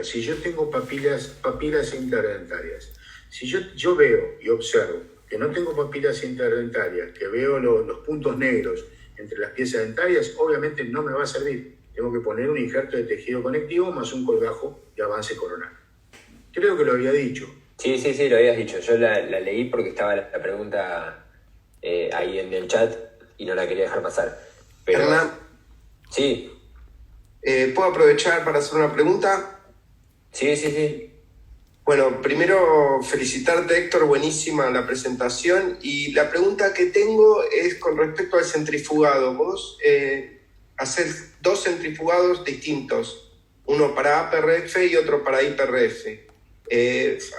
si yo tengo papilas interdentarias, si yo veo y observo que no tengo papilas interdentarias, que veo los puntos negros entre las piezas dentarias, obviamente no me va a servir. Tengo que poner un injerto de tejido conectivo más un colgajo de avance coronal. Creo que lo había dicho. Sí, lo habías dicho. Yo la leí porque estaba la pregunta ahí en el chat y no la quería dejar pasar. Pero... Hernán, Sí. ¿puedo aprovechar para hacer una pregunta? Sí. Bueno, primero felicitarte, Héctor, buenísima la presentación. Y la pregunta que tengo es con respecto al centrifugado. Vos hacés 2 centrifugados distintos, uno para APRF y otro para IPRF.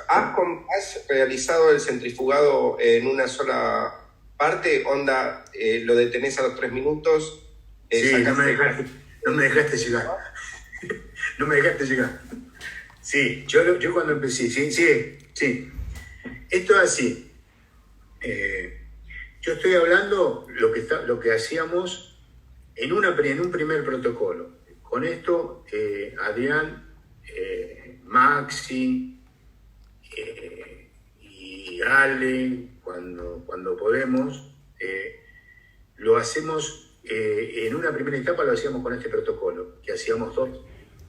¿Has realizado el centrifugado en una sola parte? Onda, lo detenés a los 3 minutos. Sí, no me dejaste llegar. No me dejaste llegar. Sí, yo cuando empecé, sí. Esto es así. Yo estoy hablando lo que hacíamos en un primer protocolo. Con esto, Adrián, Maxi y Ale, cuando podemos, lo hacemos. En una primera etapa lo hacíamos con este protocolo, que hacíamos 2,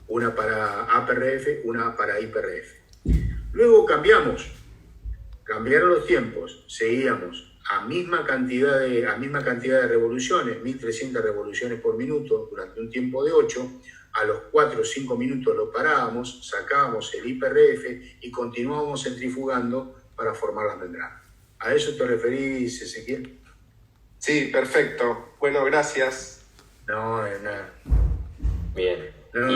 una para APRF, una para IPRF. Luego cambiaron los tiempos, seguíamos a misma cantidad de revoluciones, 1300 revoluciones por minuto durante un tiempo de 8, a los 4 o 5 minutos lo parábamos, sacábamos el IPRF y continuábamos centrifugando para formar la membrana. ¿A eso te referís, Ezequiel? Sí, perfecto. Bueno, gracias. No, nada. Bien. No,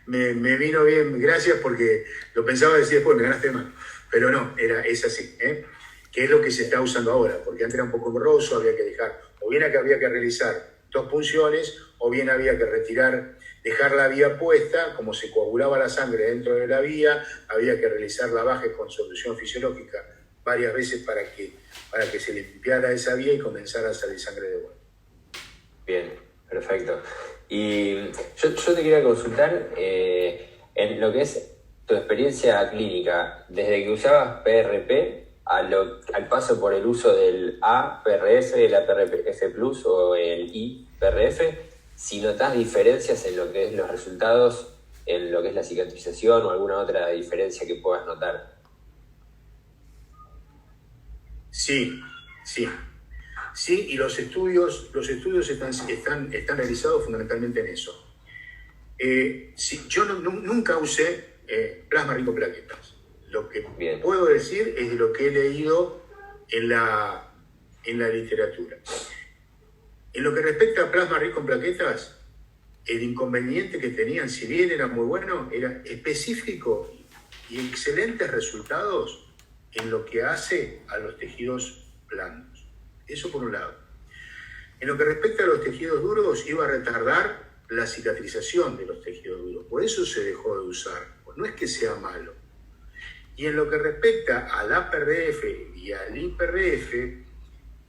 me vino bien, gracias, porque lo pensaba decir después, me ganaste de mano. Pero no, es así, que es lo que se está usando ahora, porque antes era un poco borroso, había que dejar, o bien que había que realizar 2 punciones, o bien había que dejar la vía puesta, como se coagulaba la sangre dentro de la vía, había que realizar lavajes con solución fisiológica varias veces para que se limpiara esa vía y comenzara a salir sangre de vuelta. Bien, perfecto. Y yo te quería consultar en lo que es tu experiencia clínica, desde que usabas PRP al paso por el uso del APRF, el APRF Plus o el IPRF, si notás diferencias en lo que es los resultados, en lo que es la cicatrización o alguna otra diferencia que puedas notar. Sí, y los estudios están realizados fundamentalmente en eso. Yo nunca usé plasma rico en plaquetas. Lo que puedo decir es de lo que he leído en la literatura. En lo que respecta a plasma rico en plaquetas, el inconveniente que tenían, si bien era muy bueno, era específico y excelentes resultados en lo que hace a los tejidos blandos. Eso por un lado. En lo que respecta a los tejidos duros, iba a retardar la cicatrización de los tejidos duros. Por eso se dejó de usar. Pues no es que sea malo. Y en lo que respecta al APRF y al IPRF,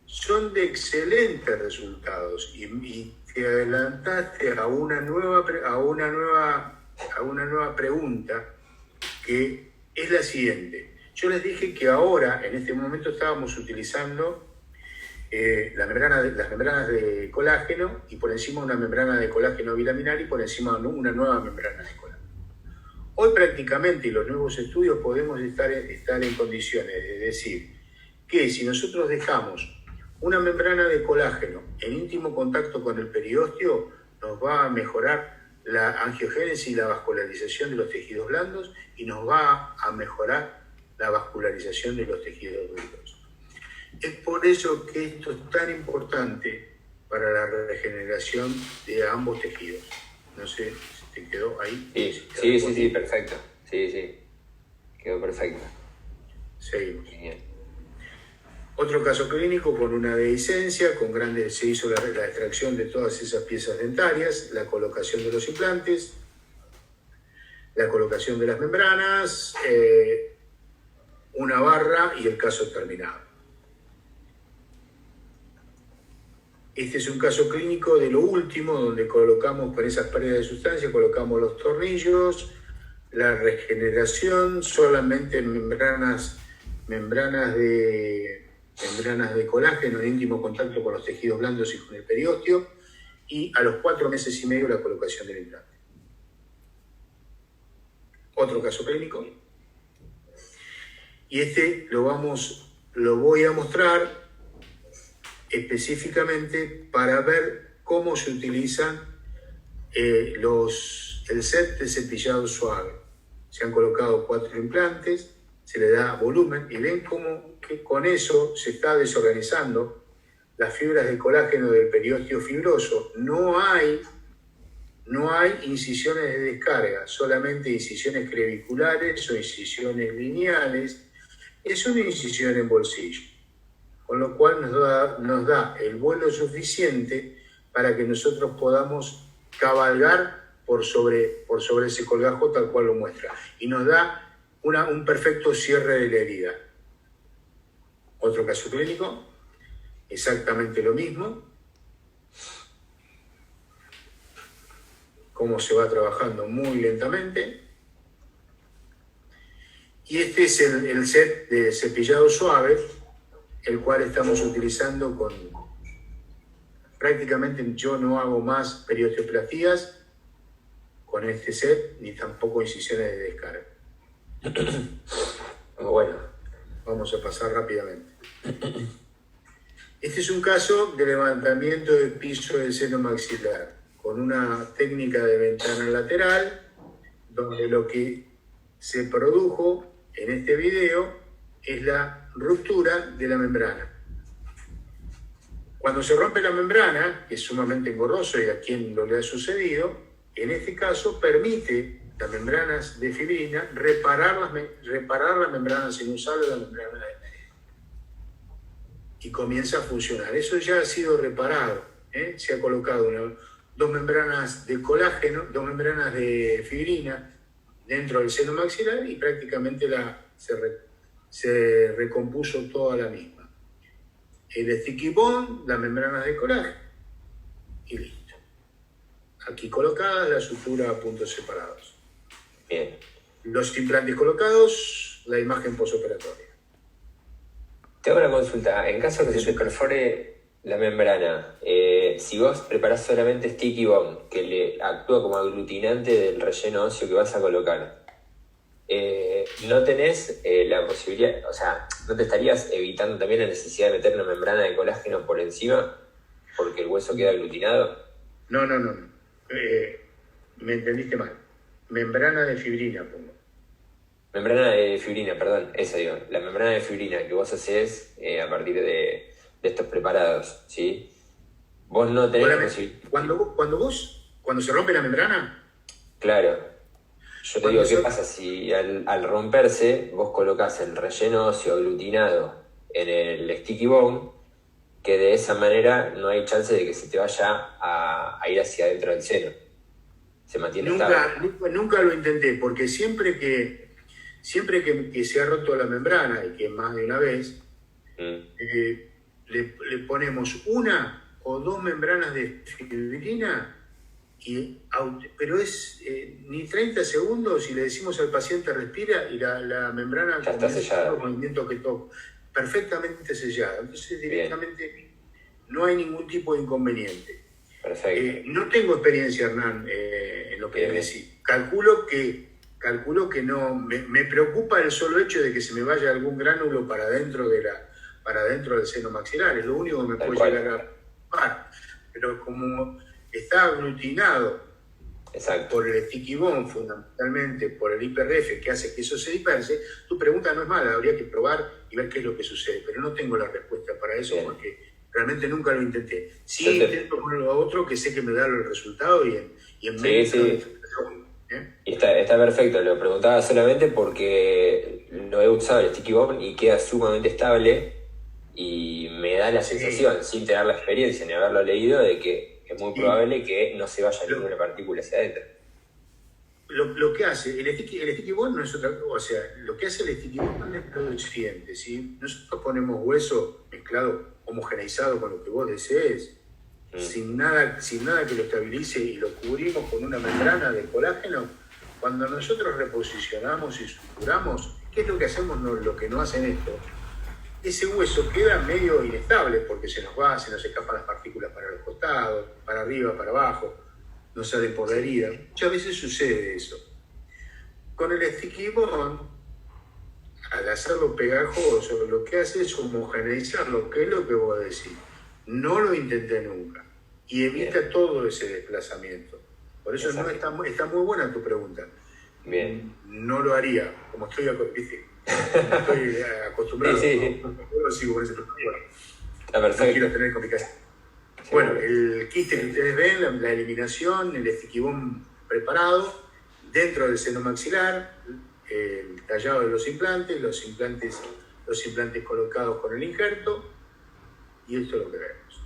son de excelentes resultados. Y te adelantaste a una nueva pregunta, que es la siguiente. Yo les dije que ahora, en este momento, estábamos utilizando las membranas de colágeno y por encima una membrana de colágeno bilaminar y por encima una nueva membrana de colágeno. Hoy prácticamente, y los nuevos estudios, podemos estar en condiciones de decir que si nosotros dejamos una membrana de colágeno en íntimo contacto con el periósteo, nos va a mejorar la angiogénesis y la vascularización de los tejidos blandos y nos va a mejorar la vascularización de los tejidos duros. Es por eso que esto es tan importante para la regeneración de ambos tejidos. No sé si te quedó ahí. Sí, perfecto. Sí, quedó perfecto. Seguimos. Bien. Otro caso clínico con una dehiscencia, se hizo la extracción de todas esas piezas dentarias, la colocación de los implantes, la colocación de las membranas, una barra y el caso terminado. Este es un caso clínico de lo último, donde colocamos con esas pérdidas de sustancia, colocamos los tornillos, la regeneración, solamente membranas de colágeno en íntimo contacto con los tejidos blandos y con el periósteo, y a los 4 meses y medio la colocación del implante. Otro caso clínico. Y este lo voy a mostrar específicamente para ver cómo se utilizan el set de cepillado suave. Se han colocado 4 implantes, se le da volumen y ven cómo que con eso se está desorganizando las fibras de colágeno del periósteo fibroso. No hay incisiones de descarga, solamente incisiones claviculares o incisiones lineales. Es una incisión en bolsillo, con lo cual nos da el vuelo suficiente para que nosotros podamos cabalgar por sobre ese colgajo tal cual lo muestra. Y nos da un perfecto cierre de la herida. Otro caso clínico, exactamente lo mismo. Cómo se va trabajando muy lentamente. Y este es el set de cepillado suave, el cual estamos utilizando con... Prácticamente yo no hago más periosteoplastías con este set, ni tampoco incisiones de descarga. Bueno. Vamos a pasar rápidamente. Este es un caso de levantamiento del piso del seno maxilar, con una técnica de ventana lateral, donde lo que se produjo en este video es la ruptura de la membrana. Cuando se rompe la membrana, que es sumamente engorroso y a quien lo le ha sucedido, en este caso permite las membranas de fibrina reparar la membrana sinusal o la membrana de media. Y comienza a funcionar. Eso ya ha sido reparado. Se ha colocado 2 membranas de colágeno, 2 membranas de fibrina dentro del seno maxilar y prácticamente se recompuso toda la misma. El sticky bond, las membranas de colágeno y listo. Aquí colocadas la sutura a puntos separados. Bien. Los implantes colocados, la imagen posoperatoria. Te hago una consulta. En caso de que se te perfore la membrana, si vos preparás solamente sticky bond, que le actúa como aglutinante del relleno óseo que vas a colocar, no tenés la posibilidad, o sea, ¿no te estarías evitando también la necesidad de meter una membrana de colágeno por encima porque el hueso queda aglutinado? No. Me entendiste mal. Membrana de fibrina, pongo. Membrana de fibrina, perdón, esa digo. La membrana de fibrina que vos hacés a partir de estos preparados, ¿sí? Vos no tenés posibilidad. Cuando se rompe la membrana. Claro. Yo te digo, ¿qué pasa si al romperse vos colocás el relleno óseo aglutinado en el sticky bone, que de esa manera no hay chance de que se te vaya a ir hacia adentro del seno? Se mantiene estable. Nunca lo intenté, porque siempre que se ha roto la membrana, y que más de una vez, le ponemos 1 o 2 membranas de fibrina, pero es ni 30 segundos y le decimos al paciente respira y la membrana ya está sellada. El movimiento que toca, perfectamente sellada. Entonces directamente no hay ningún tipo de inconveniente. Perfecto. No tengo experiencia, Hernán, en lo que decís. Calculo que no. Me preocupa el solo hecho de que se me vaya algún gránulo para dentro del seno maxilar. Es lo único que me puede llegar a preocupar. Pero como está aglutinado por el sticky bone, fundamentalmente por el IPRF, que hace que eso se disperse, tu pregunta no es mala, habría que probar y ver qué es lo que sucede. Pero no tengo la respuesta para eso porque realmente nunca lo intenté. Sí intento ponerlo a otro que sé que me da el resultado y en medio. Y está perfecto, lo preguntaba solamente porque lo he usado el sticky bone y queda sumamente estable y me da la sensación, sin tener la experiencia ni haberlo leído, de que es muy probable que no se vaya ninguna partícula hacia adentro. Lo que hace el sticky bone no es otra cosa, o sea, lo que hace el sticky bone es lo siguiente: si nosotros ponemos hueso mezclado, homogeneizado con lo que vos desees, sin nada que lo estabilice y lo cubrimos con una membrana de colágeno, cuando nosotros reposicionamos y suturamos, ¿qué es lo que hacemos? No, lo que no hacen esto. Ese hueso queda medio inestable porque se nos escapan las partículas para los costados, para arriba, para abajo, no salen por la herida. Muchas veces sucede eso. Con el sticky bond, al hacerlo pegajoso, lo que hace es homogeneizarlo, que es lo que vos decís. No lo intenté nunca. Y evita todo ese desplazamiento. Por eso no está muy buena tu pregunta. Bien. No lo haría, como estoy acostumbrado. Sí. No sigo con ese problema. Está No perfecto. quiero tener complicaciones. Sí. Bueno, el quiste que ustedes ven, la eliminación, el estiquibón preparado, dentro del seno maxilar, el tallado de los implantes colocados con el injerto, y esto es lo que vemos.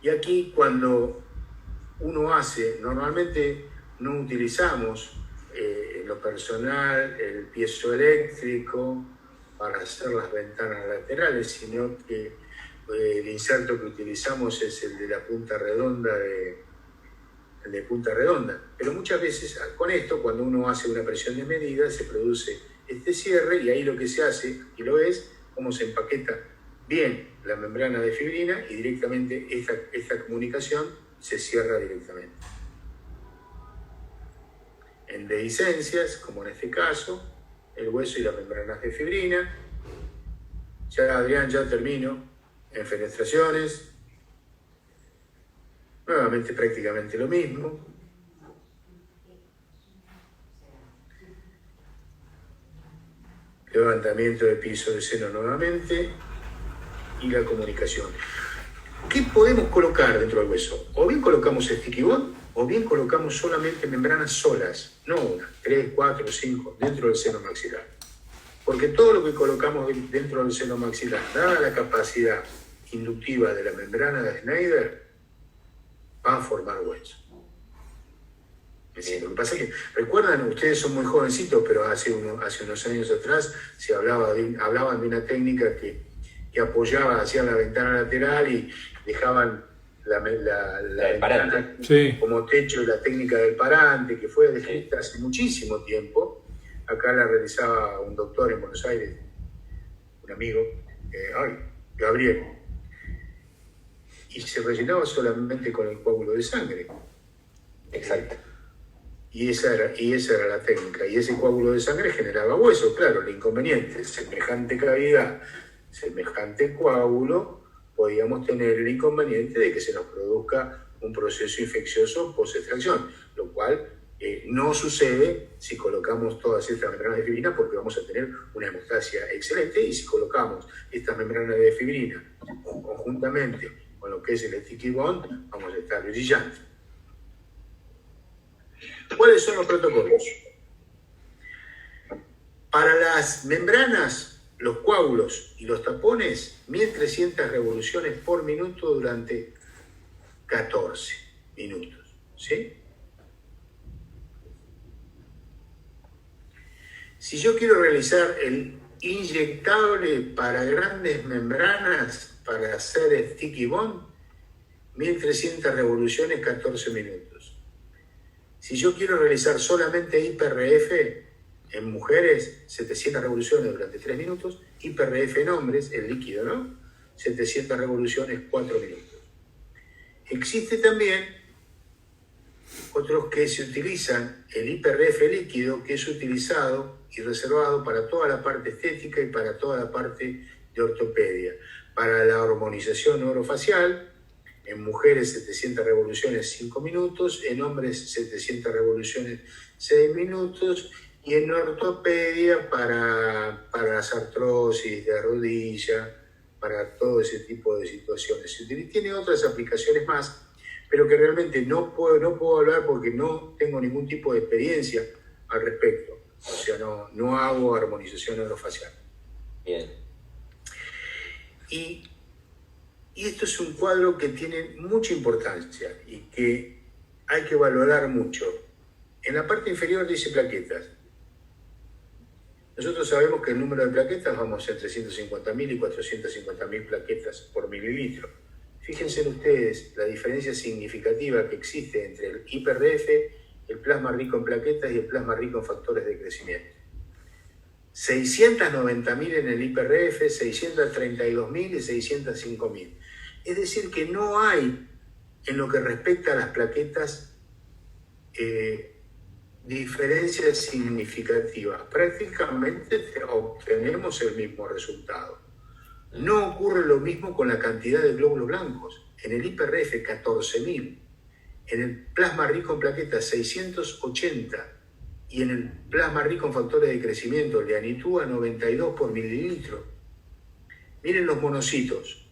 Y aquí cuando uno hace, normalmente no utilizamos en lo personal el piezoeléctrico para hacer las ventanas laterales, sino que el inserto que utilizamos es el de la punta redonda el de punta redonda. Pero muchas veces con esto, cuando uno hace una presión de medida, se produce este cierre y ahí lo que se hace, y lo ves, cómo se empaqueta bien la membrana de fibrina y directamente esta comunicación se cierra directamente. En dehiscencias, como en este caso, el hueso y las membranas de fibrina. Ya, Adrián, ya termino. En fenestraciones, nuevamente prácticamente lo mismo. Levantamiento de piso de seno nuevamente y la comunicación. ¿Qué podemos colocar dentro del hueso? O bien colocamos sticky bond, o bien colocamos solamente membranas solas, no una, 3, 4, 5, dentro del seno maxilar. Porque todo lo que colocamos dentro del seno maxilar, dada la capacidad inductiva de la membrana de Schneider, va a formar hueso. Lo que pasa es que, recuerdan, ustedes son muy jovencitos, pero hace unos años atrás se hablaban de una técnica que apoyaba, hacían la ventana lateral y dejaban la ventana como techo, la técnica del parante, que fue descrita hace muchísimo tiempo. Acá la realizaba un doctor en Buenos Aires, un amigo, Gabriel, y se rellenaba solamente con el coágulo de sangre. Exacto. Y esa era la técnica, y ese coágulo de sangre generaba hueso. Claro, el inconveniente, semejante cavidad, semejante coágulo, podíamos tener el inconveniente de que se nos produzca un proceso infeccioso post-extracción, lo cual no sucede si colocamos todas estas membranas de fibrina, porque vamos a tener una hemostasia excelente, y si colocamos estas membranas de fibrina conjuntamente con lo que es el sticky bond, vamos a estar brillantes. ¿Cuáles son los protocolos? Para las membranas, los coágulos y los tapones, 1300 revoluciones por minuto durante 14 minutos. ¿Sí? Si yo quiero realizar el inyectable para grandes membranas, para hacer sticky bond, 1300 revoluciones, 14 minutos. Si yo quiero realizar solamente IPRF en mujeres, 700 revoluciones durante 3 minutos, IPRF en hombres, el líquido, ¿no? 700 revoluciones, 4 minutos. Existe también otros que se utilizan el IPRF líquido, que es utilizado y reservado para toda la parte estética y para toda la parte de ortopedia. Para la hormonización orofacial, en mujeres 700 revoluciones 5 minutos, en hombres 700 revoluciones 6 minutos, y en ortopedia para las artrosis de rodilla, para todo ese tipo de situaciones. Tiene otras aplicaciones más, pero que realmente no puedo hablar porque no tengo ningún tipo de experiencia al respecto. O sea, no hago armonización orofacial. Bien. Y esto es un cuadro que tiene mucha importancia y que hay que valorar mucho. En la parte inferior dice plaquetas. Nosotros sabemos que el número de plaquetas vamos entre 150.000 y 450.000 plaquetas por mililitro. Fíjense en ustedes la diferencia significativa que existe entre el IPRF, el plasma rico en plaquetas y el plasma rico en factores de crecimiento. 690.000 en el IPRF, 632.000 y 605.000. Es decir, que no hay, en lo que respecta a las plaquetas, diferencias significativas. Prácticamente obtenemos el mismo resultado. No ocurre lo mismo con la cantidad de glóbulos blancos. En el IPRF, 14.000. En el plasma rico en plaquetas, 680. Y en el plasma rico en factores de crecimiento, el de Anitúa, 92 por mililitro. Miren los monocitos,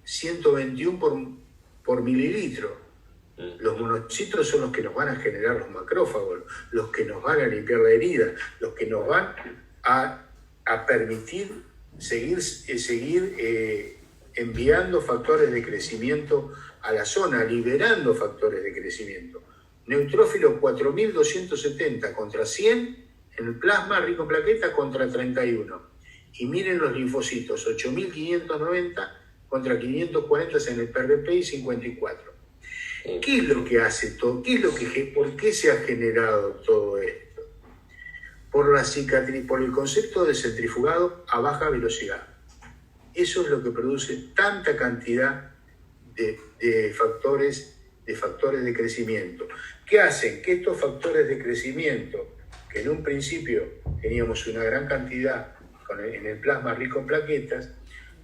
121 por mililitro. Los monocitos son los que nos van a generar los macrófagos, los que nos van a limpiar la herida, los que nos van a permitir seguir enviando factores de crecimiento a la zona, liberando factores de crecimiento. Neutrófilo 4.270 contra 100 en el plasma rico en plaqueta contra 31. Y miren los linfocitos, 8.590 contra 540 en el PRP y 54. ¿Qué es lo que hace todo? ¿Por qué se ha generado todo esto? Por la cicatriz, por el concepto de centrifugado a baja velocidad. Eso es lo que produce tanta cantidad de factores de crecimiento. ¿Qué hacen? Que estos factores de crecimiento, que en un principio teníamos una gran cantidad en el plasma rico en plaquetas,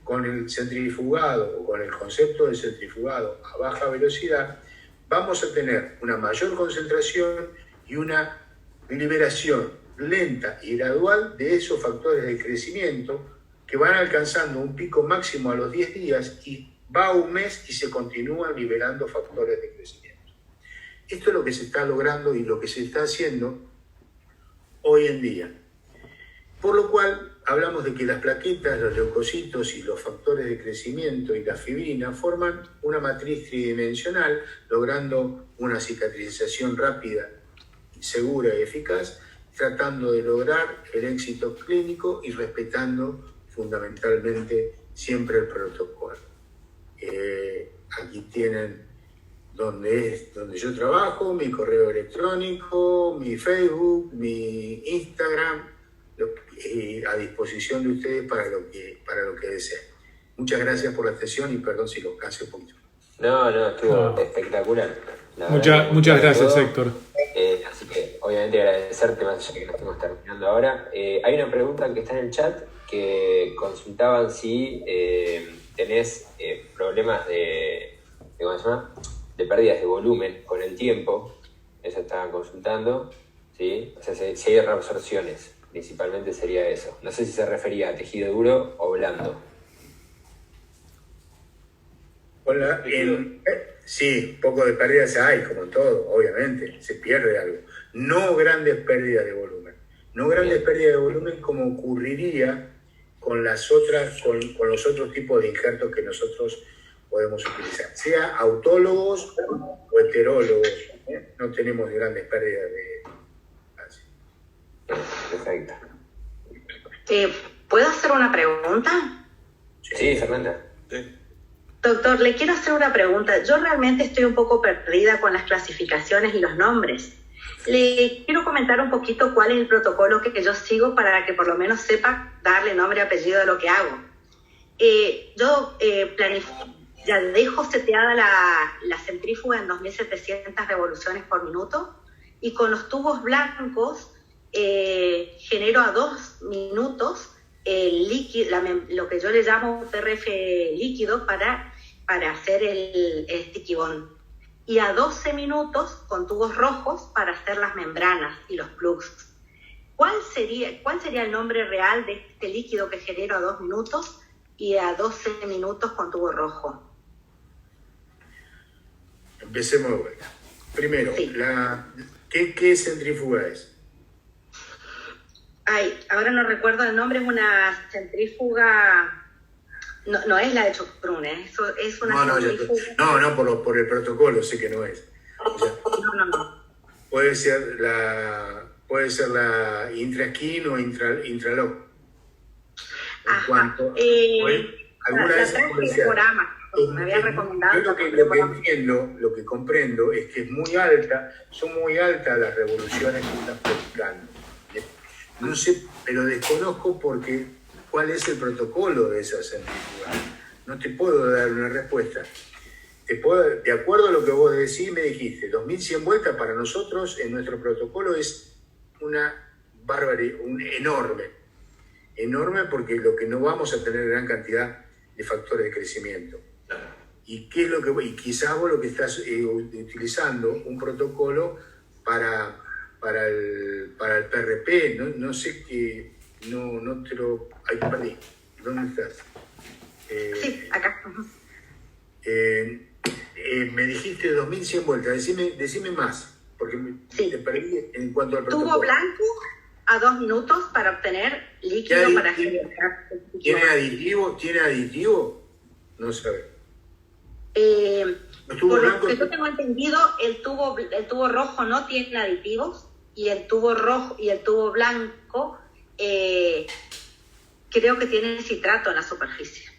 con el centrifugado o con el concepto de centrifugado a baja velocidad, vamos a tener una mayor concentración y una liberación lenta y gradual de esos factores de crecimiento que van alcanzando un pico máximo a los 10 días y va a un mes y se continúan liberando factores de crecimiento. Esto es lo que se está logrando y lo que se está haciendo hoy en día. Por lo cual, hablamos de que las plaquetas, los leucocitos y los factores de crecimiento y la fibrina forman una matriz tridimensional, logrando una cicatrización rápida, segura y eficaz, tratando de lograr el éxito clínico y respetando fundamentalmente siempre el protocolo. Aquí tienen donde yo trabajo, mi correo electrónico, mi Facebook, mi Instagram, a disposición de ustedes para lo que deseen. Muchas gracias por la atención y perdón si los cansé un poquito. No, estuvo espectacular. Muchas gracias, Héctor. Así que, obviamente, agradecerte más allá de que nos estamos terminando ahora. Hay una pregunta que está en el chat que consultaban si tenés problemas ¿cómo se llama? De pérdidas de volumen con el tiempo. Eso estaban consultando, ¿sí? O sea, si hay reabsorciones. Principalmente sería eso. No sé si se refería a tejido duro o blando. Hola, sí, poco de pérdidas hay, como en todo, obviamente, se pierde algo. No grandes pérdidas de volumen. No grandes pérdidas de volumen como ocurriría con los otros tipos de injertos que nosotros podemos utilizar, sea autólogos o heterólogos. No tenemos grandes pérdidas de... Perfecto. ¿Puedo hacer una pregunta? Sí, Fernanda. Sí. Doctor, le quiero hacer una pregunta. Yo realmente estoy un poco perdida con las clasificaciones y los nombres. Le quiero comentar un poquito cuál es el protocolo que yo sigo para que por lo menos sepa darle nombre y apellido a lo que hago. Yo ya dejo seteada la centrífuga en 2.700 revoluciones por minuto y con los tubos blancos genero a 2 minutos el líquido, lo que yo le llamo PRF líquido para hacer el sticky-bond. Y a 12 minutos con tubos rojos para hacer las membranas y los plugs. ¿Cuál sería el nombre real de este líquido que genero a 2 minutos y a 12 minutos con tubo rojo? Empecemos de vuelta. Primero, Sí. ¿qué centrífuga es? Ay, ahora no recuerdo el nombre, es una centrífuga... No es la de Chocrune, es una centrífuga... No, por el protocolo sé que no es. O sea, No. puede ser la intraskin o intraloc. En Ajá. cuanto... alguna La de esas puede ser. traje me habían recomendado. Yo lo que entiendo, lo que comprendo es que es muy alta, son muy altas las revoluciones que estás practicando. No sé, pero desconozco cuál es el protocolo de esa centrifuga. No te puedo dar una respuesta. De acuerdo a lo que vos decís, me dijiste, 2100 vueltas para nosotros en nuestro protocolo es una barbaridad, enorme porque lo que no vamos a tener gran cantidad de factores de crecimiento. ¿Y qué es lo que y quizás vos lo que estás utilizando un protocolo para el PRP? No sé qué, no te lo... Ahí te perdí. ¿Dónde estás? Sí, acá. Me dijiste 2100 vueltas, decime más, porque te perdí en cuanto al protocolo. Tubo blanco a 2 minutos para obtener líquido para generar. ¿Tiene aditivo? No sabe. Por lo que yo tengo entendido, el tubo rojo no tiene aditivos y el tubo rojo y el tubo blanco creo que tienen citrato en la superficie.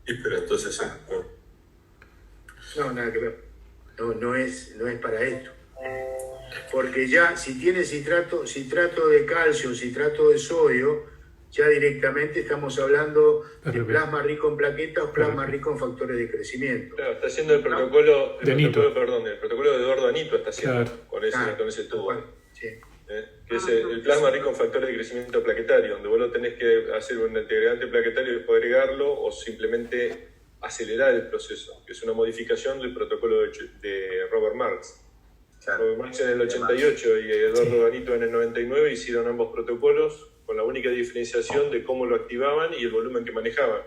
Sí, pero entonces no, nada que ver. No es para esto. Porque ya si tiene citrato de calcio, citrato de sodio, ya directamente estamos hablando de plasma rico en plaquetas o plasma rico en factores de crecimiento. Claro, está haciendo el protocolo, el protocolo de Eduardo Anito está haciendo con ese tubo. Sí. Que es el plasma rico en factores de crecimiento plaquetario, donde vos lo tenés que hacer un integrante plaquetario y después agregarlo o simplemente acelerar el proceso, que es una modificación del protocolo de Robert Marx. Claro. Robert Marx en el 88 y Eduardo Anito en el 99 hicieron ambos protocolos con la única diferenciación de cómo lo activaban y el volumen que manejaban.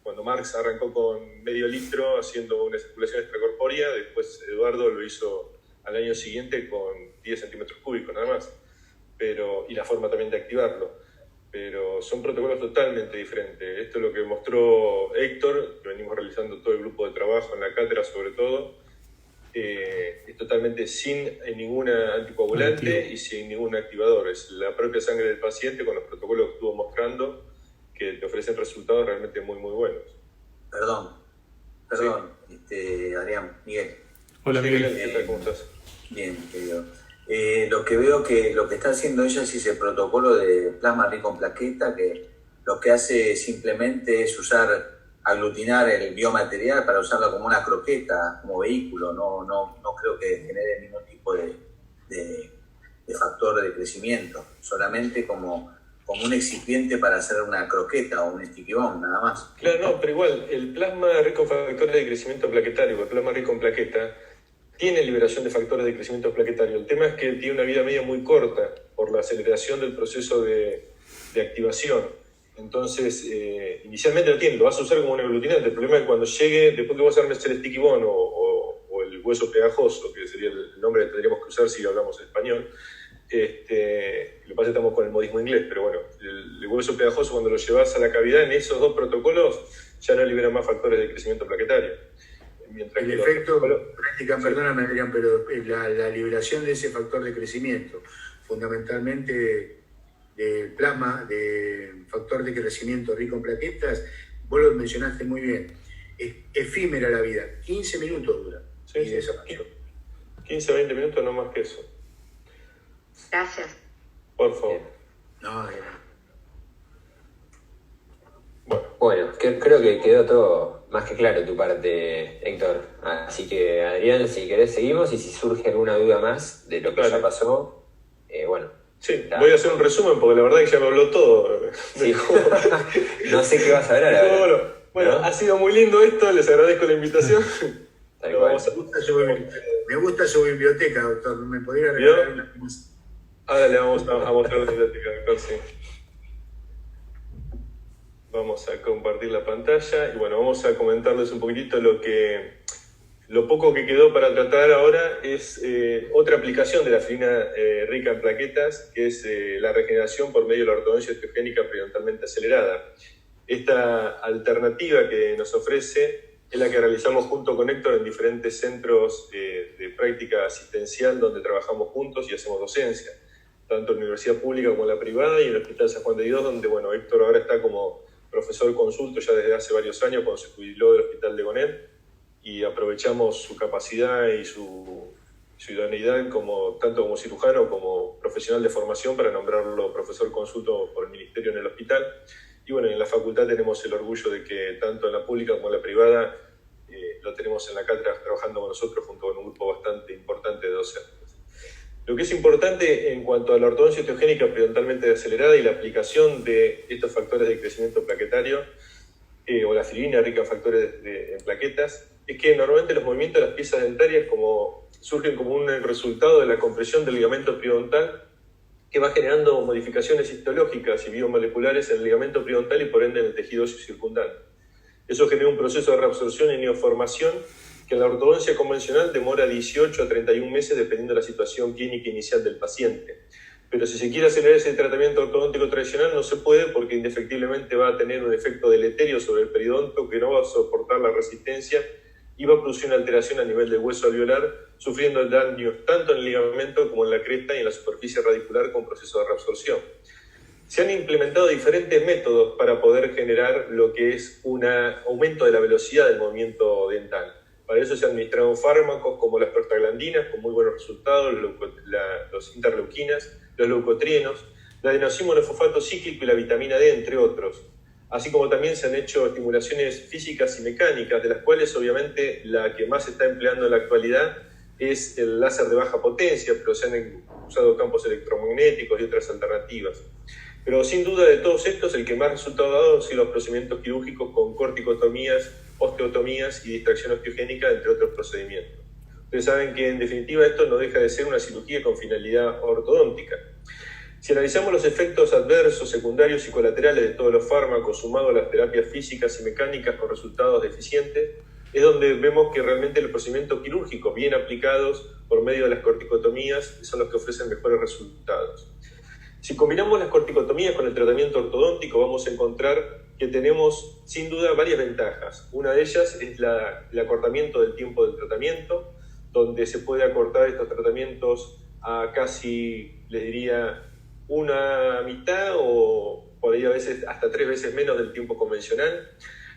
Cuando Marx arrancó con medio litro haciendo una circulación extracorpórea, después Eduardo lo hizo al año siguiente con 10 centímetros cúbicos nada más, y la forma también de activarlo. Pero son protocolos totalmente diferentes. Esto es lo que mostró Héctor, que venimos realizando todo el grupo de trabajo en la cátedra sobre todo, es totalmente sin ningún anticoagulante y sin ningún activador. Es la propia sangre del paciente con los protocolos que estuvo mostrando que te ofrecen resultados realmente muy, muy buenos. Perdón, sí. Adrián, Miguel. Hola, Miguel. ¿Qué tal? ¿Cómo estás? Bien, querido. Lo que veo que lo que está haciendo ella es ese protocolo de plasma rico en plaqueta, que lo que hace simplemente es aglutinar el biomaterial para usarlo como una croqueta, como vehículo. No creo que genere ningún tipo de factor de crecimiento, solamente como un excipiente para hacer una croqueta o un sticky bomb, nada más. Claro, no, pero igual, el plasma rico en factores de crecimiento plaquetario, el plasma rico en plaqueta, tiene liberación de factores de crecimiento plaquetario. El tema es que tiene una vida media muy corta por la aceleración del proceso de activación. Entonces, inicialmente lo vas a usar como un aglutinante. El problema es que cuando llegue, después que vos armes el sticky bone o el hueso pegajoso, que sería el nombre que tendríamos que usar si hablamos español, lo que pasa es que estamos con el modismo inglés, pero bueno, el hueso pegajoso cuando lo llevas a la cavidad, en esos dos protocolos ya no libera más factores de crecimiento plaquetario. Mientras el efecto práctica, perdóname Adrián, pero la liberación de ese factor de crecimiento, fundamentalmente del plasma, de factor de crecimiento rico en plaquetas, vos lo mencionaste muy bien, es efímera la vida, 15 minutos dura y desapareció. 15 a 20 minutos, no más que eso. Gracias. Por favor. No, Bueno, creo que quedó todo más que claro tu parte, Héctor. Así que, Adrián, si querés seguimos y si surge alguna duda más de lo que ya pasó, bueno. Sí, voy a hacer un resumen porque la verdad que ya me habló todo. Sí. No sé qué vas a ver ahora. Bueno, ¿no? Ha sido muy lindo esto, les agradezco la invitación. Me gusta su biblioteca, doctor. ¿Me podría regalar una más? Ahora le vamos a mostrar la biblioteca, doctor, sí. Vamos a compartir la pantalla y bueno, vamos a comentarles un poquitito lo poco que quedó para tratar ahora es otra aplicación de la filina rica en plaquetas, que es la regeneración por medio de la ortodoncia osteogénica periodontalmente acelerada. Esta alternativa que nos ofrece es la que realizamos junto con Héctor en diferentes centros de práctica asistencial donde trabajamos juntos y hacemos docencia, tanto en la universidad pública como en la privada y en el Hospital San Juan de Dios, donde bueno, Héctor ahora está como profesor consulto ya desde hace varios años cuando se jubiló del Hospital de Gonet, y aprovechamos su capacidad y su idoneidad tanto como cirujano como profesional de formación para nombrarlo profesor consulto por el Ministerio en el hospital. Y bueno, en la facultad tenemos el orgullo de que tanto en la pública como en la privada lo tenemos en la cátedra trabajando con nosotros junto con un grupo bastante importante de docentes. Lo que es importante en cuanto a la ortodoncia osteogénica periodontalmente acelerada y la aplicación de estos factores de crecimiento plaquetario o la filina rica en factores en plaquetas, es que normalmente los movimientos de las piezas dentarias surgen como un resultado de la compresión del ligamento periodontal que va generando modificaciones histológicas y biomoleculares en el ligamento periodontal y por ende en el tejido óseo circundante. Eso genera un proceso de reabsorción y neoformación que en la ortodoncia convencional demora 18 a 31 meses dependiendo de la situación clínica inicial del paciente. Pero si se quiere acelerar ese tratamiento ortodóntico tradicional no se puede porque indefectiblemente va a tener un efecto deleterio sobre el periodonto que no va a soportar la resistencia y va a producir una alteración a nivel del hueso alveolar, sufriendo daños tanto en el ligamento como en la cresta y en la superficie radicular con proceso de reabsorción. Se han implementado diferentes métodos para poder generar lo que es un aumento de la velocidad del movimiento dental. Para eso se han administrado fármacos como las prostaglandinas, con muy buenos resultados, los interleuquinas, los leucotrienos, la adenosín monofosfato cíclico y la vitamina D, entre otros. Así como también se han hecho estimulaciones físicas y mecánicas, de las cuales obviamente la que más se está empleando en la actualidad es el láser de baja potencia, pero se han usado campos electromagnéticos y otras alternativas. Pero sin duda de todos estos, el que más resultado ha dado han sido los procedimientos quirúrgicos con corticotomías, osteotomías y distracción osteogénica, entre otros procedimientos. Ustedes saben que en definitiva esto no deja de ser una cirugía con finalidad ortodóntica. Si analizamos los efectos adversos, secundarios y colaterales de todos los fármacos sumados a las terapias físicas y mecánicas con resultados deficientes, es donde vemos que realmente los procedimientos quirúrgicos bien aplicados por medio de las corticotomías son los que ofrecen mejores resultados. Si combinamos las corticotomías con el tratamiento ortodóntico, vamos a encontrar que tenemos sin duda varias ventajas. Una de ellas es el acortamiento del tiempo del tratamiento, donde se puede acortar estos tratamientos a casi, les diría, una mitad o por ahí a veces hasta 3 veces menos del tiempo convencional.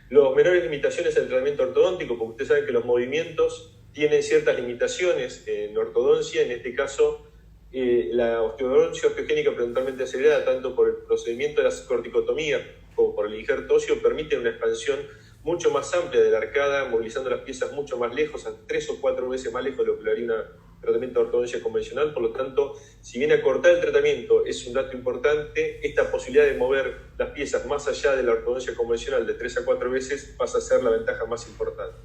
Los menores limitaciones en el tratamiento ortodóntico, porque ustedes saben que los movimientos tienen ciertas limitaciones en ortodoncia, en este caso la ortodoncia osteogénica periodontalmente acelerada, tanto por el procedimiento de las corticotomías como por el injerto óseo, permite una expansión mucho más amplia de la arcada, movilizando las piezas mucho más lejos, a 3 o 4 veces más lejos de lo que lo haría un tratamiento de ortodoncia convencional. Por lo tanto, si bien acortar el tratamiento es un dato importante, esta posibilidad de mover las piezas más allá de la ortodoncia convencional de 3 a 4 veces pasa a ser la ventaja más importante.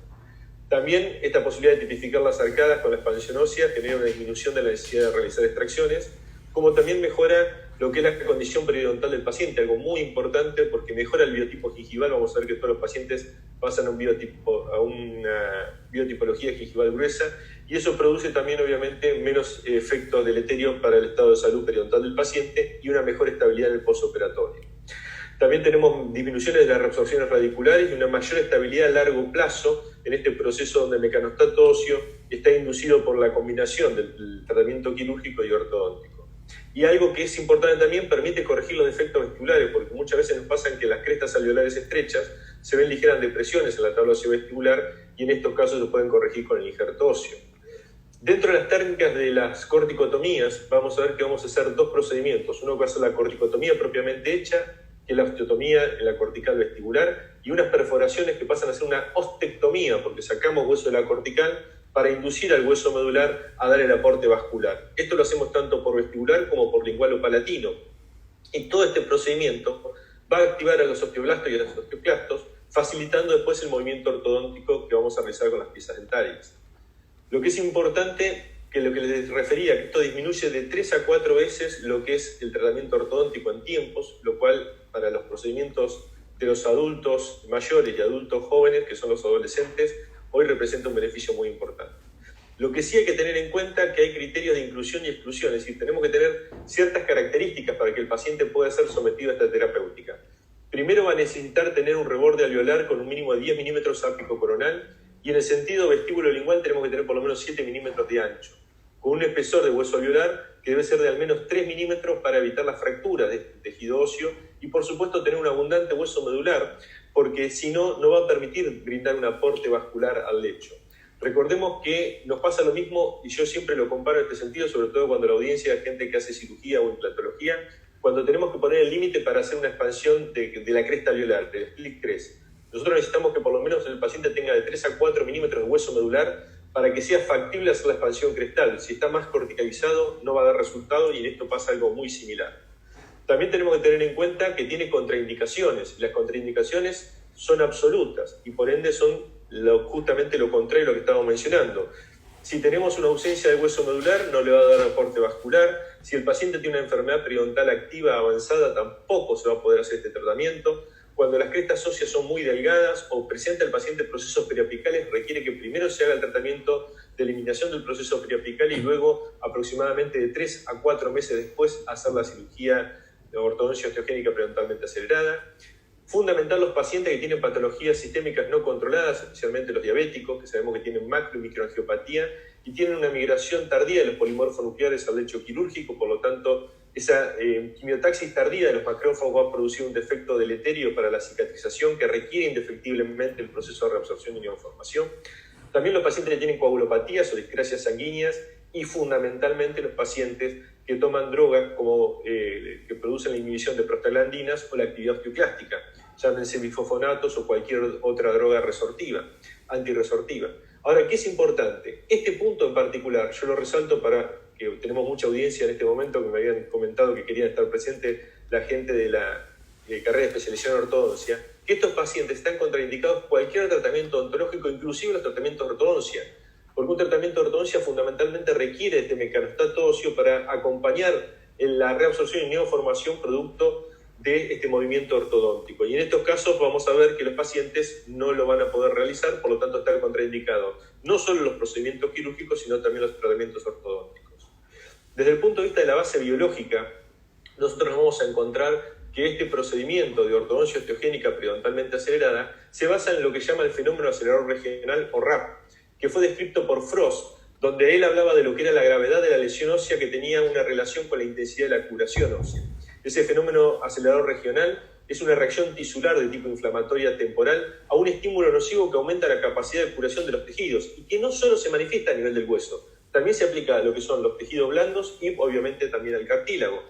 También esta posibilidad de tipificar las arcadas con la expansión ósea genera una disminución de la necesidad de realizar extracciones, como también mejora lo que es la condición periodontal del paciente, algo muy importante porque mejora el biotipo gingival. Vamos a ver que todos los pacientes pasan a una biotipología gingival gruesa y eso produce también obviamente menos efectos deleterios para el estado de salud periodontal del paciente y una mejor estabilidad en el postoperatorio. También tenemos disminuciones de las reabsorciones radiculares y una mayor estabilidad a largo plazo en este proceso donde el mecanostato óseo está inducido por la combinación del tratamiento quirúrgico y ortodóntico. Y algo que es importante también, permite corregir los defectos vestibulares, porque muchas veces nos pasa que las crestas alveolares estrechas se ven ligeras depresiones en la tabla óseo-vestibular y en estos casos se pueden corregir con el injerto óseo. Dentro de las técnicas de las corticotomías, vamos a ver que vamos a hacer 2 procedimientos. Uno va a ser la corticotomía propiamente hecha, que es la osteotomía en la cortical vestibular, y unas perforaciones que pasan a ser una ostectomía, porque sacamos hueso de la cortical para inducir al hueso medular a dar el aporte vascular. Esto lo hacemos tanto por vestibular como por lingual o palatino. Y todo este procedimiento va a activar a los osteoblastos y a los osteoclastos, facilitando después el movimiento ortodóntico que vamos a realizar con las piezas dentarias. Lo que es importante, que lo que les refería, que esto disminuye de 3 a 4 veces lo que es el tratamiento ortodóntico en tiempos, lo cual para los procedimientos de los adultos mayores y adultos jóvenes, que son los adolescentes, hoy representa un beneficio muy importante. Lo que sí hay que tener en cuenta es que hay criterios de inclusión y exclusión, es decir, tenemos que tener ciertas características para que el paciente pueda ser sometido a esta terapéutica. Primero va a necesitar tener un reborde alveolar con un mínimo de 10 milímetros ápico coronal y en el sentido vestíbulo lingual tenemos que tener por lo menos 7 milímetros de ancho, con un espesor de hueso alveolar que debe ser de al menos 3 milímetros para evitar las fracturas de este tejido óseo y, por supuesto, tener un abundante hueso medular, porque si no, no va a permitir brindar un aporte vascular al lecho. Recordemos que nos pasa lo mismo, y yo siempre lo comparo en este sentido, sobre todo cuando la audiencia es gente que hace cirugía o implantología, cuando tenemos que poner el límite para hacer una expansión de la cresta alveolar, del split crest. Nosotros necesitamos que por lo menos el paciente tenga de 3 a 4 milímetros de hueso medular para que sea factible hacer la expansión crestal. Si está más corticalizado, no va a dar resultado, y en esto pasa algo muy similar. También tenemos que tener en cuenta que tiene contraindicaciones. Las contraindicaciones son absolutas y por ende son justamente lo contrario a lo que estábamos mencionando. Si tenemos una ausencia de hueso medular, no le va a dar aporte vascular. Si el paciente tiene una enfermedad periodontal activa avanzada, tampoco se va a poder hacer este tratamiento. Cuando las crestas óseas son muy delgadas o presenta el paciente procesos periapicales, requiere que primero se haga el tratamiento de eliminación del proceso periapical y luego, aproximadamente de 3 a 4 meses después, hacer la cirugía de ortodoncia osteogénica periodontalmente acelerada. Fundamental los pacientes que tienen patologías sistémicas no controladas, especialmente los diabéticos, que sabemos que tienen macro y microangiopatía y tienen una migración tardía de los polimorfos nucleares al lecho quirúrgico, por lo tanto, esa quimiotaxis tardía de los macrófagos va a producir un defecto deleterio para la cicatrización que requiere indefectiblemente el proceso de reabsorción y neoformación. También los pacientes que tienen coagulopatías o discrasias sanguíneas y fundamentalmente los pacientes que toman drogas como, que producen la inhibición de prostaglandinas o la actividad osteoclástica, llámense bifosfonatos o cualquier otra droga antirresortiva. Ahora, ¿qué es importante? Este punto en particular, yo lo resalto para que tenemos mucha audiencia en este momento, que me habían comentado que querían estar presentes la gente de la carrera de especialización en ortodoncia, que estos pacientes están contraindicados cualquier tratamiento odontológico, inclusive los tratamientos de ortodoncia, porque un tratamiento de ortodoncia fundamentalmente requiere este mecanostato óseo para acompañar en la reabsorción y neoformación producto de este movimiento ortodóntico. Y en estos casos vamos a ver que los pacientes no lo van a poder realizar, por lo tanto está contraindicado no solo los procedimientos quirúrgicos, sino también los tratamientos ortodónticos. Desde el punto de vista de la base biológica, nosotros nos vamos a encontrar que este procedimiento de ortodoncia osteogénica periodontalmente acelerada se basa en lo que llama el fenómeno acelerador regional o RAP, que fue descrito por Frost, donde él hablaba de lo que era la gravedad de la lesión ósea que tenía una relación con la intensidad de la curación ósea. Ese fenómeno acelerador regional es una reacción tisular de tipo inflamatoria temporal a un estímulo nocivo que aumenta la capacidad de curación de los tejidos y que no solo se manifiesta a nivel del hueso, también se aplica a lo que son los tejidos blandos y obviamente también al cartílago.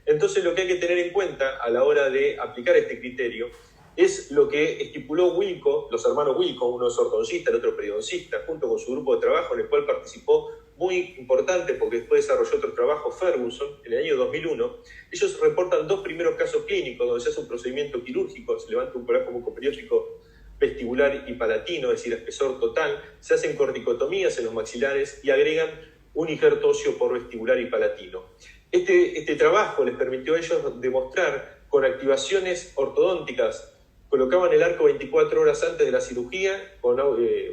Entonces lo que hay que tener en cuenta a la hora de aplicar este criterio es lo que estipuló Wilco, los hermanos Wilco, uno es ortodoncista, el otro periodoncista, junto con su grupo de trabajo en el cual participó, muy importante porque después desarrolló otro trabajo, Ferguson, en el año 2001. Ellos reportan 2 primeros casos clínicos donde se hace un procedimiento quirúrgico, se levanta un colágeno mucoperióstico vestibular y palatino, es decir, espesor total, se hacen corticotomías en los maxilares y agregan un injerto óseo por vestibular y palatino. Este trabajo les permitió a ellos demostrar con activaciones ortodónticas. Colocaban el arco 24 horas antes de la cirugía con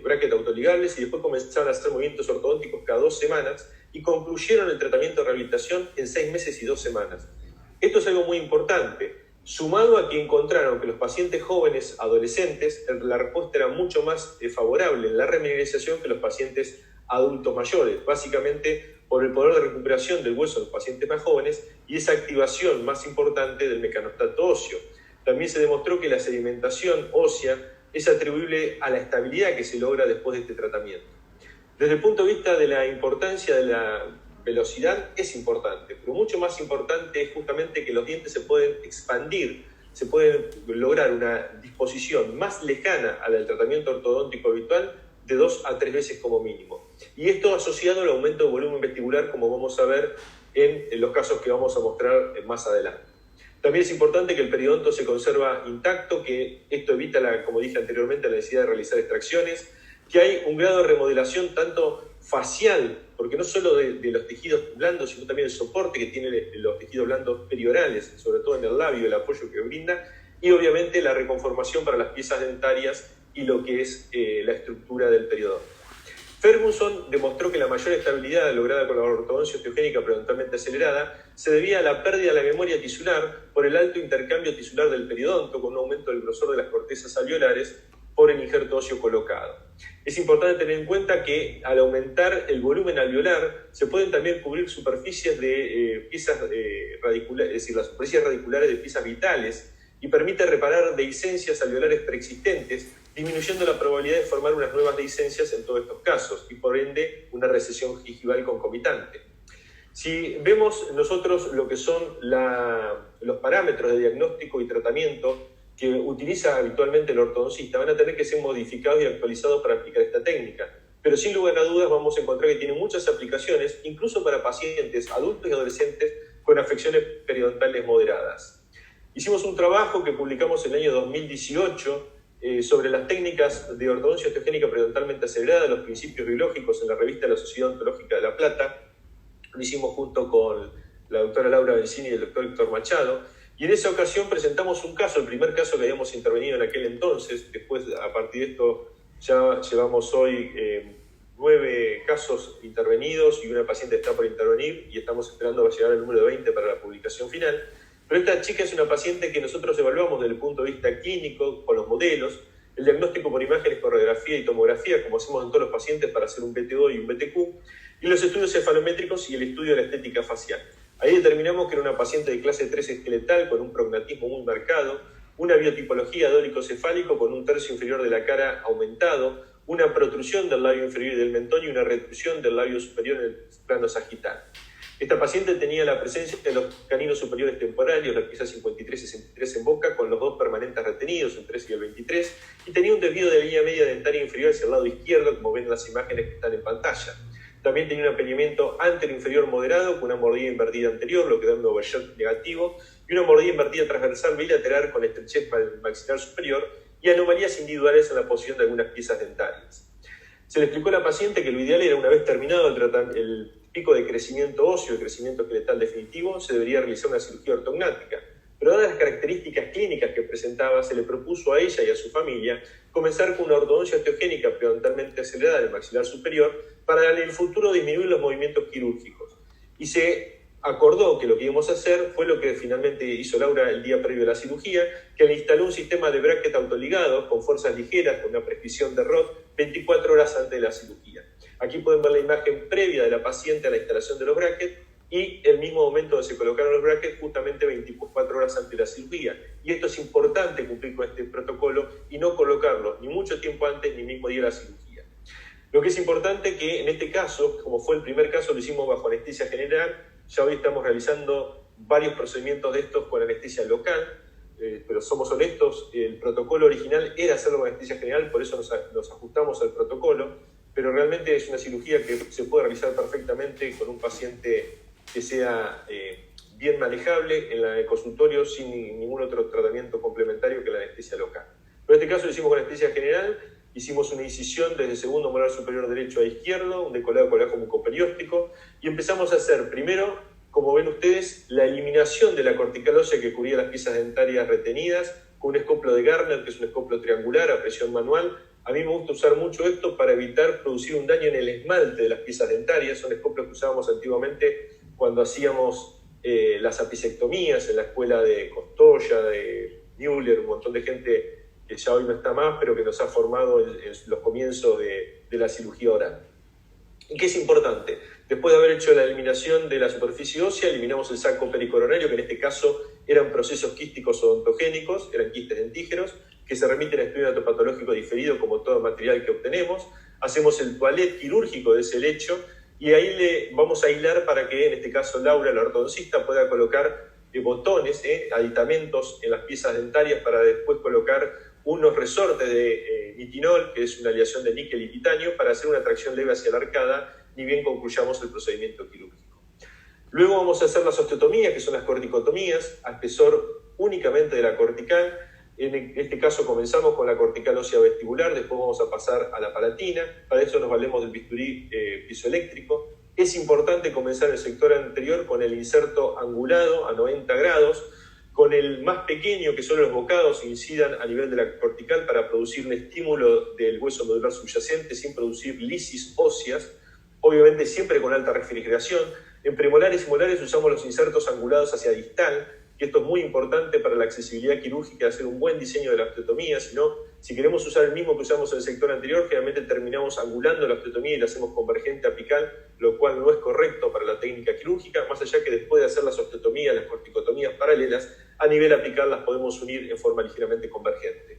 bracket autoligables y después comenzaban a hacer movimientos ortodónticos cada 2 semanas y concluyeron el tratamiento de rehabilitación en 6 meses y 2 semanas. Esto es algo muy importante, sumado a que encontraron que los pacientes jóvenes, adolescentes, la respuesta era mucho más favorable en la remineralización que los pacientes adultos mayores, básicamente por el poder de recuperación del hueso de los pacientes más jóvenes y esa activación más importante del mecanostato óseo. También se demostró que la sedimentación ósea es atribuible a la estabilidad que se logra después de este tratamiento. Desde el punto de vista de la importancia de la velocidad, es importante, pero mucho más importante es justamente que los dientes se pueden expandir, se puede lograr una disposición más lejana a la del tratamiento ortodóntico habitual de 2 a 3 veces como mínimo. Y esto asociado al aumento de volumen vestibular, como vamos a ver en los casos que vamos a mostrar más adelante. También es importante que el periodonto se conserva intacto, que esto evita, como dije anteriormente, la necesidad de realizar extracciones, que hay un grado de remodelación tanto facial, porque no solo de los tejidos blandos, sino también el soporte que tienen los tejidos blandos periorales, sobre todo en el labio, el apoyo que brinda, y obviamente la reconformación para las piezas dentarias y lo que es la estructura del periodonto. Ferguson demostró que la mayor estabilidad lograda con la ortodoncia osteogénica periodontalmente acelerada se debía a la pérdida de la memoria tisular por el alto intercambio tisular del periodonto con un aumento del grosor de las cortezas alveolares por el injerto óseo colocado. Es importante tener en cuenta que al aumentar el volumen alveolar se pueden también cubrir superficies de piezas radiculares, es decir, las superficies radiculares de piezas vitales, y permite reparar dehiscencias alveolares preexistentes, disminuyendo la probabilidad de formar unas nuevas dehiscencias en todos estos casos y por ende una recesión gingival concomitante. Si vemos nosotros lo que son los parámetros de diagnóstico y tratamiento que utiliza habitualmente el ortodoncista, van a tener que ser modificados y actualizados para aplicar esta técnica. Pero sin lugar a dudas vamos a encontrar que tiene muchas aplicaciones, incluso para pacientes adultos y adolescentes con afecciones periodontales moderadas. Hicimos un trabajo que publicamos en el año 2018 sobre las técnicas de ortodoncia osteogénica periodontalmente acelerada, los principios biológicos, en la revista de la Sociedad Odontológica de La Plata. Lo hicimos junto con la doctora Laura Benzini y el doctor Héctor Machado. Y en esa ocasión presentamos un caso, el primer caso que habíamos intervenido en aquel entonces. Después, a partir de esto, ya llevamos hoy 9 casos intervenidos y una paciente está por intervenir y estamos esperando llegar al número de 20 para la publicación final. Pero esta chica es una paciente que nosotros evaluamos desde el punto de vista clínico, con los modelos, el diagnóstico por imágenes con radiografía y tomografía, como hacemos en todos los pacientes para hacer un BTO y un BTQ, y los estudios cefalométricos y el estudio de la estética facial. Ahí determinamos que era una paciente de clase 3 esqueletal con un prognatismo muy marcado, una biotipología dórico-cefálico con un tercio inferior de la cara aumentado, una protrusión del labio inferior y del mentón y una retrusión del labio superior en el plano sagital. Esta paciente tenía la presencia de los caninos superiores temporarios, las piezas 53 y 63 en boca, con los dos permanentes retenidos, el 13 y el 23, y tenía un desvío de la línea media dentaria inferior hacia el lado izquierdo, como ven en las imágenes que están en pantalla. También tenía un apeñamiento anteroinferior moderado con una mordida invertida anterior, lo que da un overshot negativo, y una mordida invertida transversal bilateral con estrechez maxilar superior y anomalías individuales en la posición de algunas piezas dentarias. Se le explicó a la paciente que lo ideal era, una vez terminado el pico de crecimiento óseo, el crecimiento esqueletal definitivo, se debería realizar una cirugía ortognática. Pero dadas las características clínicas que presentaba, se le propuso a ella y a su familia comenzar con una ortodoncia osteogénica periodontalmente acelerada del maxilar superior para en el futuro disminuir los movimientos quirúrgicos. Y se acordó que lo que íbamos a hacer fue lo que finalmente hizo Laura el día previo a la cirugía, que le instaló un sistema de bracket autoligado con fuerzas ligeras, con una prescripción de ROT 24 horas antes de la cirugía. Aquí pueden ver la imagen previa de la paciente a la instalación de los brackets y el mismo momento donde se colocaron los brackets, justamente 24 horas antes de la cirugía. Y esto es importante cumplir con este protocolo y no colocarlo ni mucho tiempo antes ni mismo día de la cirugía. Lo que es importante que en este caso, como fue el primer caso, lo hicimos bajo anestesia general. Ya hoy estamos realizando varios procedimientos de estos con anestesia local, pero somos honestos, el protocolo original era hacerlo con anestesia general, por eso nos ajustamos al protocolo, pero realmente es una cirugía que se puede realizar perfectamente con un paciente que sea bien manejable en el consultorio sin ningún otro tratamiento complementario que la anestesia local. Pero en este caso lo hicimos con anestesia general, hicimos una incisión desde el segundo molar superior derecho a izquierdo, un decolado colágeno mucoperióstico, y empezamos a hacer primero, como ven ustedes, la eliminación de la cortical ósea que cubría las piezas dentarias retenidas, con un escoplo de Garner, que es un escoplo triangular a presión manual. A mí me gusta usar mucho esto para evitar producir un daño en el esmalte de las piezas dentarias. Son escopios que usábamos antiguamente cuando hacíamos las apicectomías en la escuela de Costoya, de Müller, un montón de gente que ya hoy no está más, pero que nos ha formado en los comienzos de la cirugía oral. ¿Y qué es importante? Después de haber hecho la eliminación de la superficie ósea, eliminamos el saco pericoronario, que en este caso eran procesos quísticos odontogénicos, eran quistes dentígeros, que se remiten a estudio patológico diferido como todo material que obtenemos. Hacemos el toilet quirúrgico de ese lecho y ahí le vamos a hilar para que, en este caso, Laura, la ortodoncista, pueda colocar botones, aditamentos en las piezas dentarias para después colocar unos resortes de nitinol, que es una aleación de níquel y titanio, para hacer una tracción leve hacia la arcada, ni bien concluyamos el procedimiento quirúrgico. Luego vamos a hacer las osteotomías, que son las corticotomías, a espesor únicamente de la cortical. En este caso comenzamos con la cortical ósea vestibular, después vamos a pasar a la palatina. Para eso nos valemos del bisturí piezoeléctrico. Es importante comenzar el sector anterior con el inserto angulado a 90 grados, con el más pequeño, que son los bocados, incidan a nivel de la cortical para producir un estímulo del hueso medular subyacente sin producir lisis óseas, obviamente siempre con alta refrigeración. En premolares y molares usamos los insertos angulados hacia distal, que esto es muy importante para la accesibilidad quirúrgica, hacer un buen diseño de la osteotomía. Si queremos usar el mismo que usamos en el sector anterior, generalmente terminamos angulando la osteotomía y la hacemos convergente apical, lo cual no es correcto para la técnica quirúrgica, más allá que después de hacer las osteotomías, las corticotomías paralelas, a nivel apical las podemos unir en forma ligeramente convergente.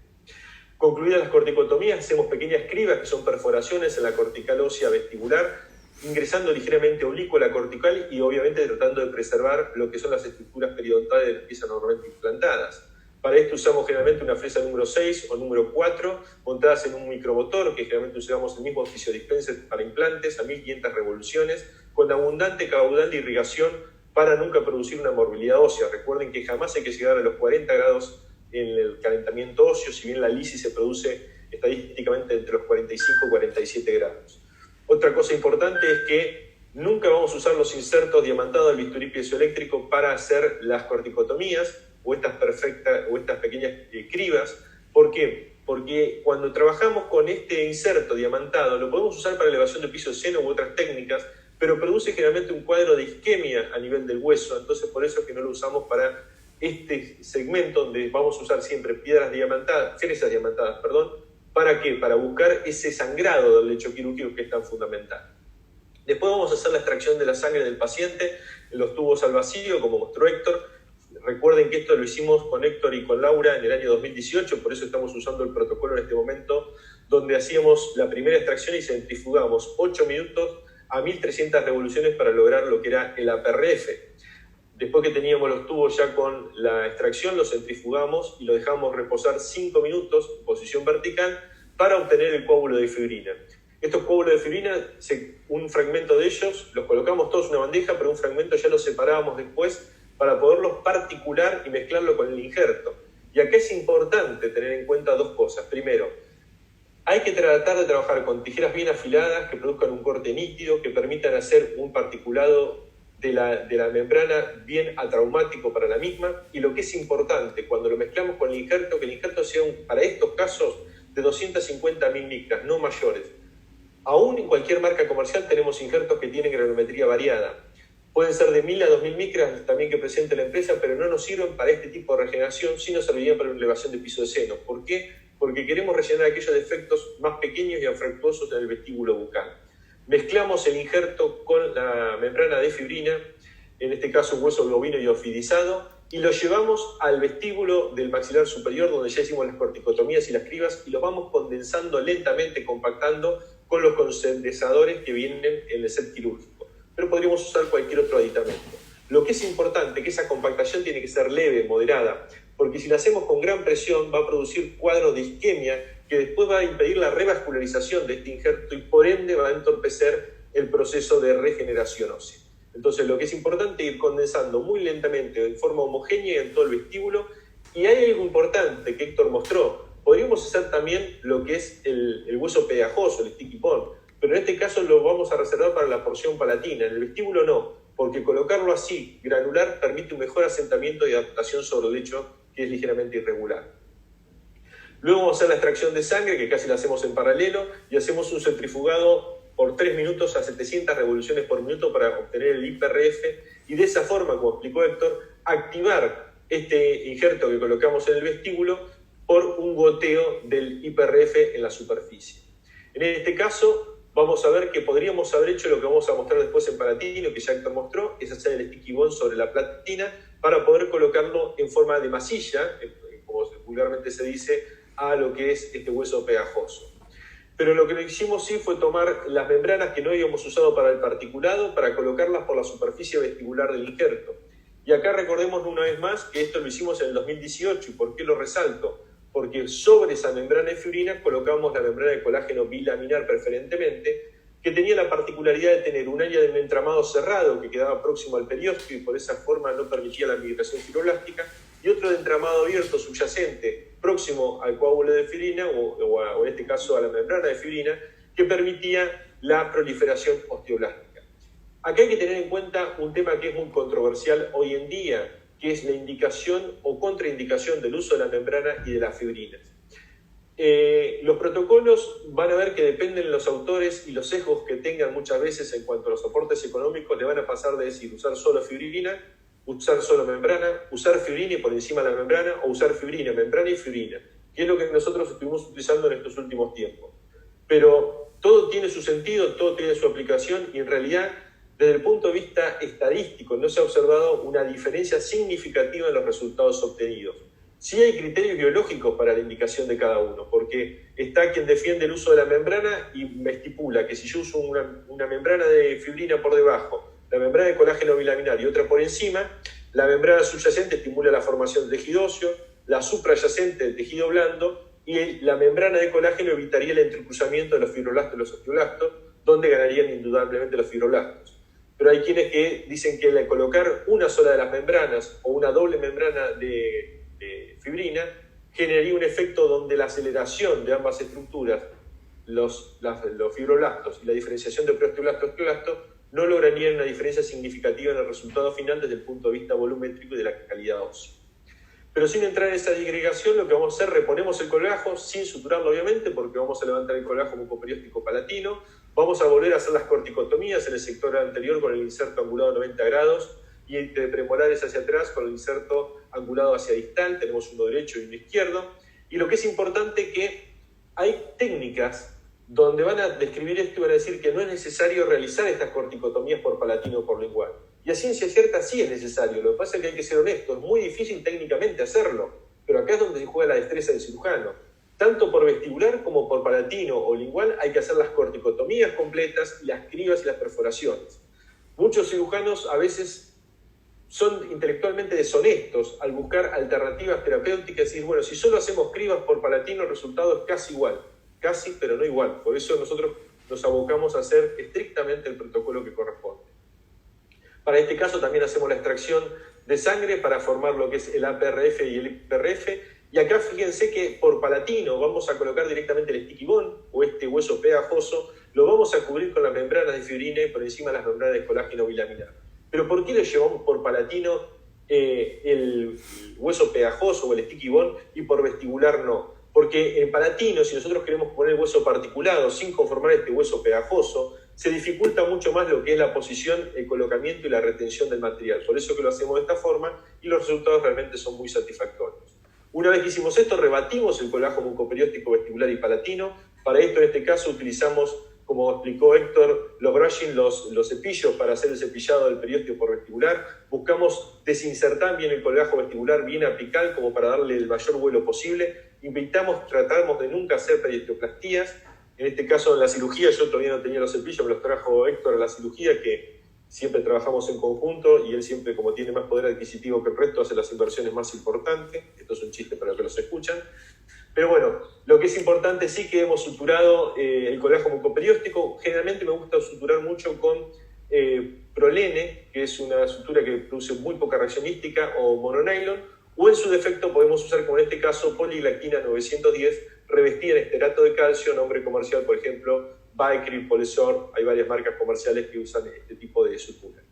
Concluidas las corticotomías, hacemos pequeñas cribas, que son perforaciones en la cortical ósea vestibular, ingresando ligeramente oblicuo a la cortical y obviamente tratando de preservar lo que son las estructuras periodontales de las piezas normalmente implantadas. Para esto usamos generalmente una fresa número 6 o número 4, montadas en un micromotor, que generalmente usamos el mismo fisiodispenser para implantes a 1500 revoluciones, con abundante caudal de irrigación para nunca producir una morbilidad ósea. Recuerden que jamás hay que llegar a los 40 grados en el calentamiento óseo, si bien la lisis se produce estadísticamente entre los 45 y 47 grados. Otra cosa importante es que nunca vamos a usar los insertos diamantados del bisturí piezoeléctrico para hacer las corticotomías o estas pequeñas cribas. ¿Por qué? Porque cuando trabajamos con este inserto diamantado lo podemos usar para elevación de piso de seno u otras técnicas, pero produce generalmente un cuadro de isquemia a nivel del hueso, entonces por eso es que no lo usamos para este segmento donde vamos a usar siempre fresas diamantadas, ¿para qué? Para buscar ese sangrado del lecho quirúrgico que es tan fundamental. Después vamos a hacer la extracción de la sangre del paciente en los tubos al vacío, como mostró Héctor. Recuerden que esto lo hicimos con Héctor y con Laura en el año 2018, por eso estamos usando el protocolo en este momento, donde hacíamos la primera extracción y centrifugamos 8 minutos a 1300 revoluciones para lograr lo que era el APRF. Después que teníamos los tubos ya con la extracción, los centrifugamos y lo dejamos reposar 5 minutos en posición vertical para obtener el coágulo de fibrina. Estos coágulos de fibrina, un fragmento de ellos, los colocamos todos en una bandeja, pero un fragmento ya lo separábamos después para poderlos particular y mezclarlo con el injerto. Y acá es importante tener en cuenta dos cosas. Primero, hay que tratar de trabajar con tijeras bien afiladas que produzcan un corte nítido, que permitan hacer un particulado de la membrana bien atraumático para la misma, y lo que es importante cuando lo mezclamos con el injerto, que el injerto sea para estos casos de 250.000 micras, no mayores. Aún en cualquier marca comercial tenemos injertos que tienen granulometría variada. Pueden ser de 1000 a 2000 micras también que presente la empresa, pero no nos sirven para este tipo de regeneración, sino servirían para una elevación de piso de seno. ¿Por qué? Porque queremos rellenar aquellos defectos más pequeños y afractuosos en el vestíbulo bucal. Mezclamos el injerto con la membrana de fibrina, en este caso un hueso bovino iofidizado, y lo llevamos al vestíbulo del maxilar superior, donde ya hicimos las corticotomías y las cribas, y lo vamos condensando lentamente, compactando con los condensadores que vienen en el set quirúrgico. Pero podríamos usar cualquier otro aditamento. Lo que es importante es que esa compactación tiene que ser leve, moderada, porque si la hacemos con gran presión va a producir cuadros de isquemia que después va a impedir la revascularización de este injerto y por ende va a entorpecer el proceso de regeneración ósea. Entonces lo que es importante es ir condensando muy lentamente, de forma homogénea en todo el vestíbulo. Y hay algo importante que Héctor mostró. Podríamos hacer también lo que es el hueso pegajoso, el sticky bone, pero en este caso lo vamos a reservar para la porción palatina. En el vestíbulo no, porque colocarlo así, granular, permite un mejor asentamiento y adaptación sobre el lecho que es ligeramente irregular. Luego vamos a hacer la extracción de sangre, que casi la hacemos en paralelo, y hacemos un centrifugado por 3 minutos a 700 revoluciones por minuto para obtener el IPRF, y de esa forma, como explicó Héctor, activar este injerto que colocamos en el vestíbulo por un goteo del IPRF en la superficie. En este caso, vamos a ver que podríamos haber hecho lo que vamos a mostrar después en palatino, que ya Héctor mostró, es hacer el sticky bone sobre la platina para poder colocarlo en forma de masilla, como vulgarmente se dice, a lo que es este hueso pegajoso. Pero lo que hicimos sí fue tomar las membranas que no habíamos usado para el particulado para colocarlas por la superficie vestibular del injerto. Y acá recordemos una vez más que esto lo hicimos en el 2018. ¿Y por qué lo resalto? Porque sobre esa membrana de fibrina colocamos la membrana de colágeno bilaminar preferentemente, que tenía la particularidad de tener un área del entramado cerrado que quedaba próximo al periósteo y por esa forma no permitía la migración fibroblástica, y otro de entramado abierto subyacente próximo al coágulo de fibrina o en este caso a la membrana de fibrina, que permitía la proliferación osteoblástica. Acá hay que tener en cuenta un tema que es muy controversial hoy en día, que es la indicación o contraindicación del uso de la membrana y de las fibrinas. Los protocolos van a ver que dependen de los autores y los sesgos que tengan muchas veces en cuanto a los soportes económicos, le van a pasar de decir usar solo fibrina usar solo membrana, usar fibrina y por encima de la membrana, o usar fibrina, membrana y fibrina, que es lo que nosotros estuvimos utilizando en estos últimos tiempos. Pero todo tiene su sentido, todo tiene su aplicación y en realidad, desde el punto de vista estadístico, no se ha observado una diferencia significativa en los resultados obtenidos. Sí hay criterios biológicos para la indicación de cada uno, porque está quien defiende el uso de la membrana y me estipula que si yo uso una membrana de fibrina por debajo, la membrana de colágeno bilaminar y otra por encima, la membrana subyacente estimula la formación del tejido óseo, la suprayacente del tejido blando y la membrana de colágeno evitaría el entrecruzamiento de los fibroblastos y los osteoblastos, donde ganarían indudablemente los fibroblastos. Pero hay quienes que dicen que al colocar una sola de las membranas o una doble membrana de fibrina generaría un efecto donde la aceleración de ambas estructuras, los fibroblastos y la diferenciación de preosteoblasto-osteoblasto, no lograrían una diferencia significativa en el resultado final desde el punto de vista volumétrico y de la calidad ósea. Pero sin entrar en esa disgregación, lo que vamos a hacer, reponemos el colágeno, sin suturarlo obviamente, porque vamos a levantar el colágeno mucoperióstico palatino, vamos a volver a hacer las corticotomías en el sector anterior con el inserto angulado a 90 grados, y entre premolares hacia atrás con el inserto angulado hacia distal, tenemos uno derecho y uno izquierdo, y lo que es importante que hay técnicas donde van a describir esto y van a decir que no es necesario realizar estas corticotomías por palatino o por lingual. Y a ciencia cierta sí es necesario, lo que pasa es que hay que ser honesto, es muy difícil técnicamente hacerlo, pero acá es donde se juega la destreza del cirujano. Tanto por vestibular como por palatino o lingual hay que hacer las corticotomías completas, las cribas y las perforaciones. Muchos cirujanos a veces son intelectualmente deshonestos al buscar alternativas terapéuticas y decir, bueno, si solo hacemos cribas por palatino el resultado es casi igual. Casi, pero no igual. Por eso nosotros nos abocamos a hacer estrictamente el protocolo que corresponde. Para este caso también hacemos la extracción de sangre para formar lo que es el APRF y el IPRF. Y acá fíjense que por palatino vamos a colocar directamente el sticky bone o este hueso pegajoso, lo vamos a cubrir con las membranas de fibrina y por encima las membranas de colágeno bilaminar. Pero ¿por qué le llevamos por palatino el hueso pegajoso o el sticky bone y por vestibular no? Porque en palatino, si nosotros queremos poner hueso particulado sin conformar este hueso pegajoso, se dificulta mucho más lo que es la posición, el colocamiento y la retención del material. Por eso que lo hacemos de esta forma y los resultados realmente son muy satisfactorios. Una vez que hicimos esto, rebatimos el colágeno mucoperióstico vestibular y palatino. Para esto, en este caso, utilizamos, como explicó Héctor, los brushing, los cepillos para hacer el cepillado del periósteo por vestibular. Buscamos desinsertar bien el colágeno vestibular, bien apical, como para darle el mayor vuelo posible. Tratamos de nunca hacer periosteoplastías. En este caso, en la cirugía, yo todavía no tenía los cepillos, me los trajo Héctor a la cirugía, que siempre trabajamos en conjunto, y él siempre, como tiene más poder adquisitivo que el resto, hace las inversiones más importantes. Esto es un chiste para los que los escuchan. Pero bueno, lo que es importante sí que hemos suturado el colágeno mucoperióstico. Generalmente me gusta suturar mucho con prolene, que es una sutura que produce muy poca reacción mística, o mononylon, o en su defecto podemos usar, como en este caso, poliglactina 910 revestida en esterato de calcio, nombre comercial, por ejemplo, Vicryl, Polesor. Hay varias marcas comerciales que usan este tipo de sutura.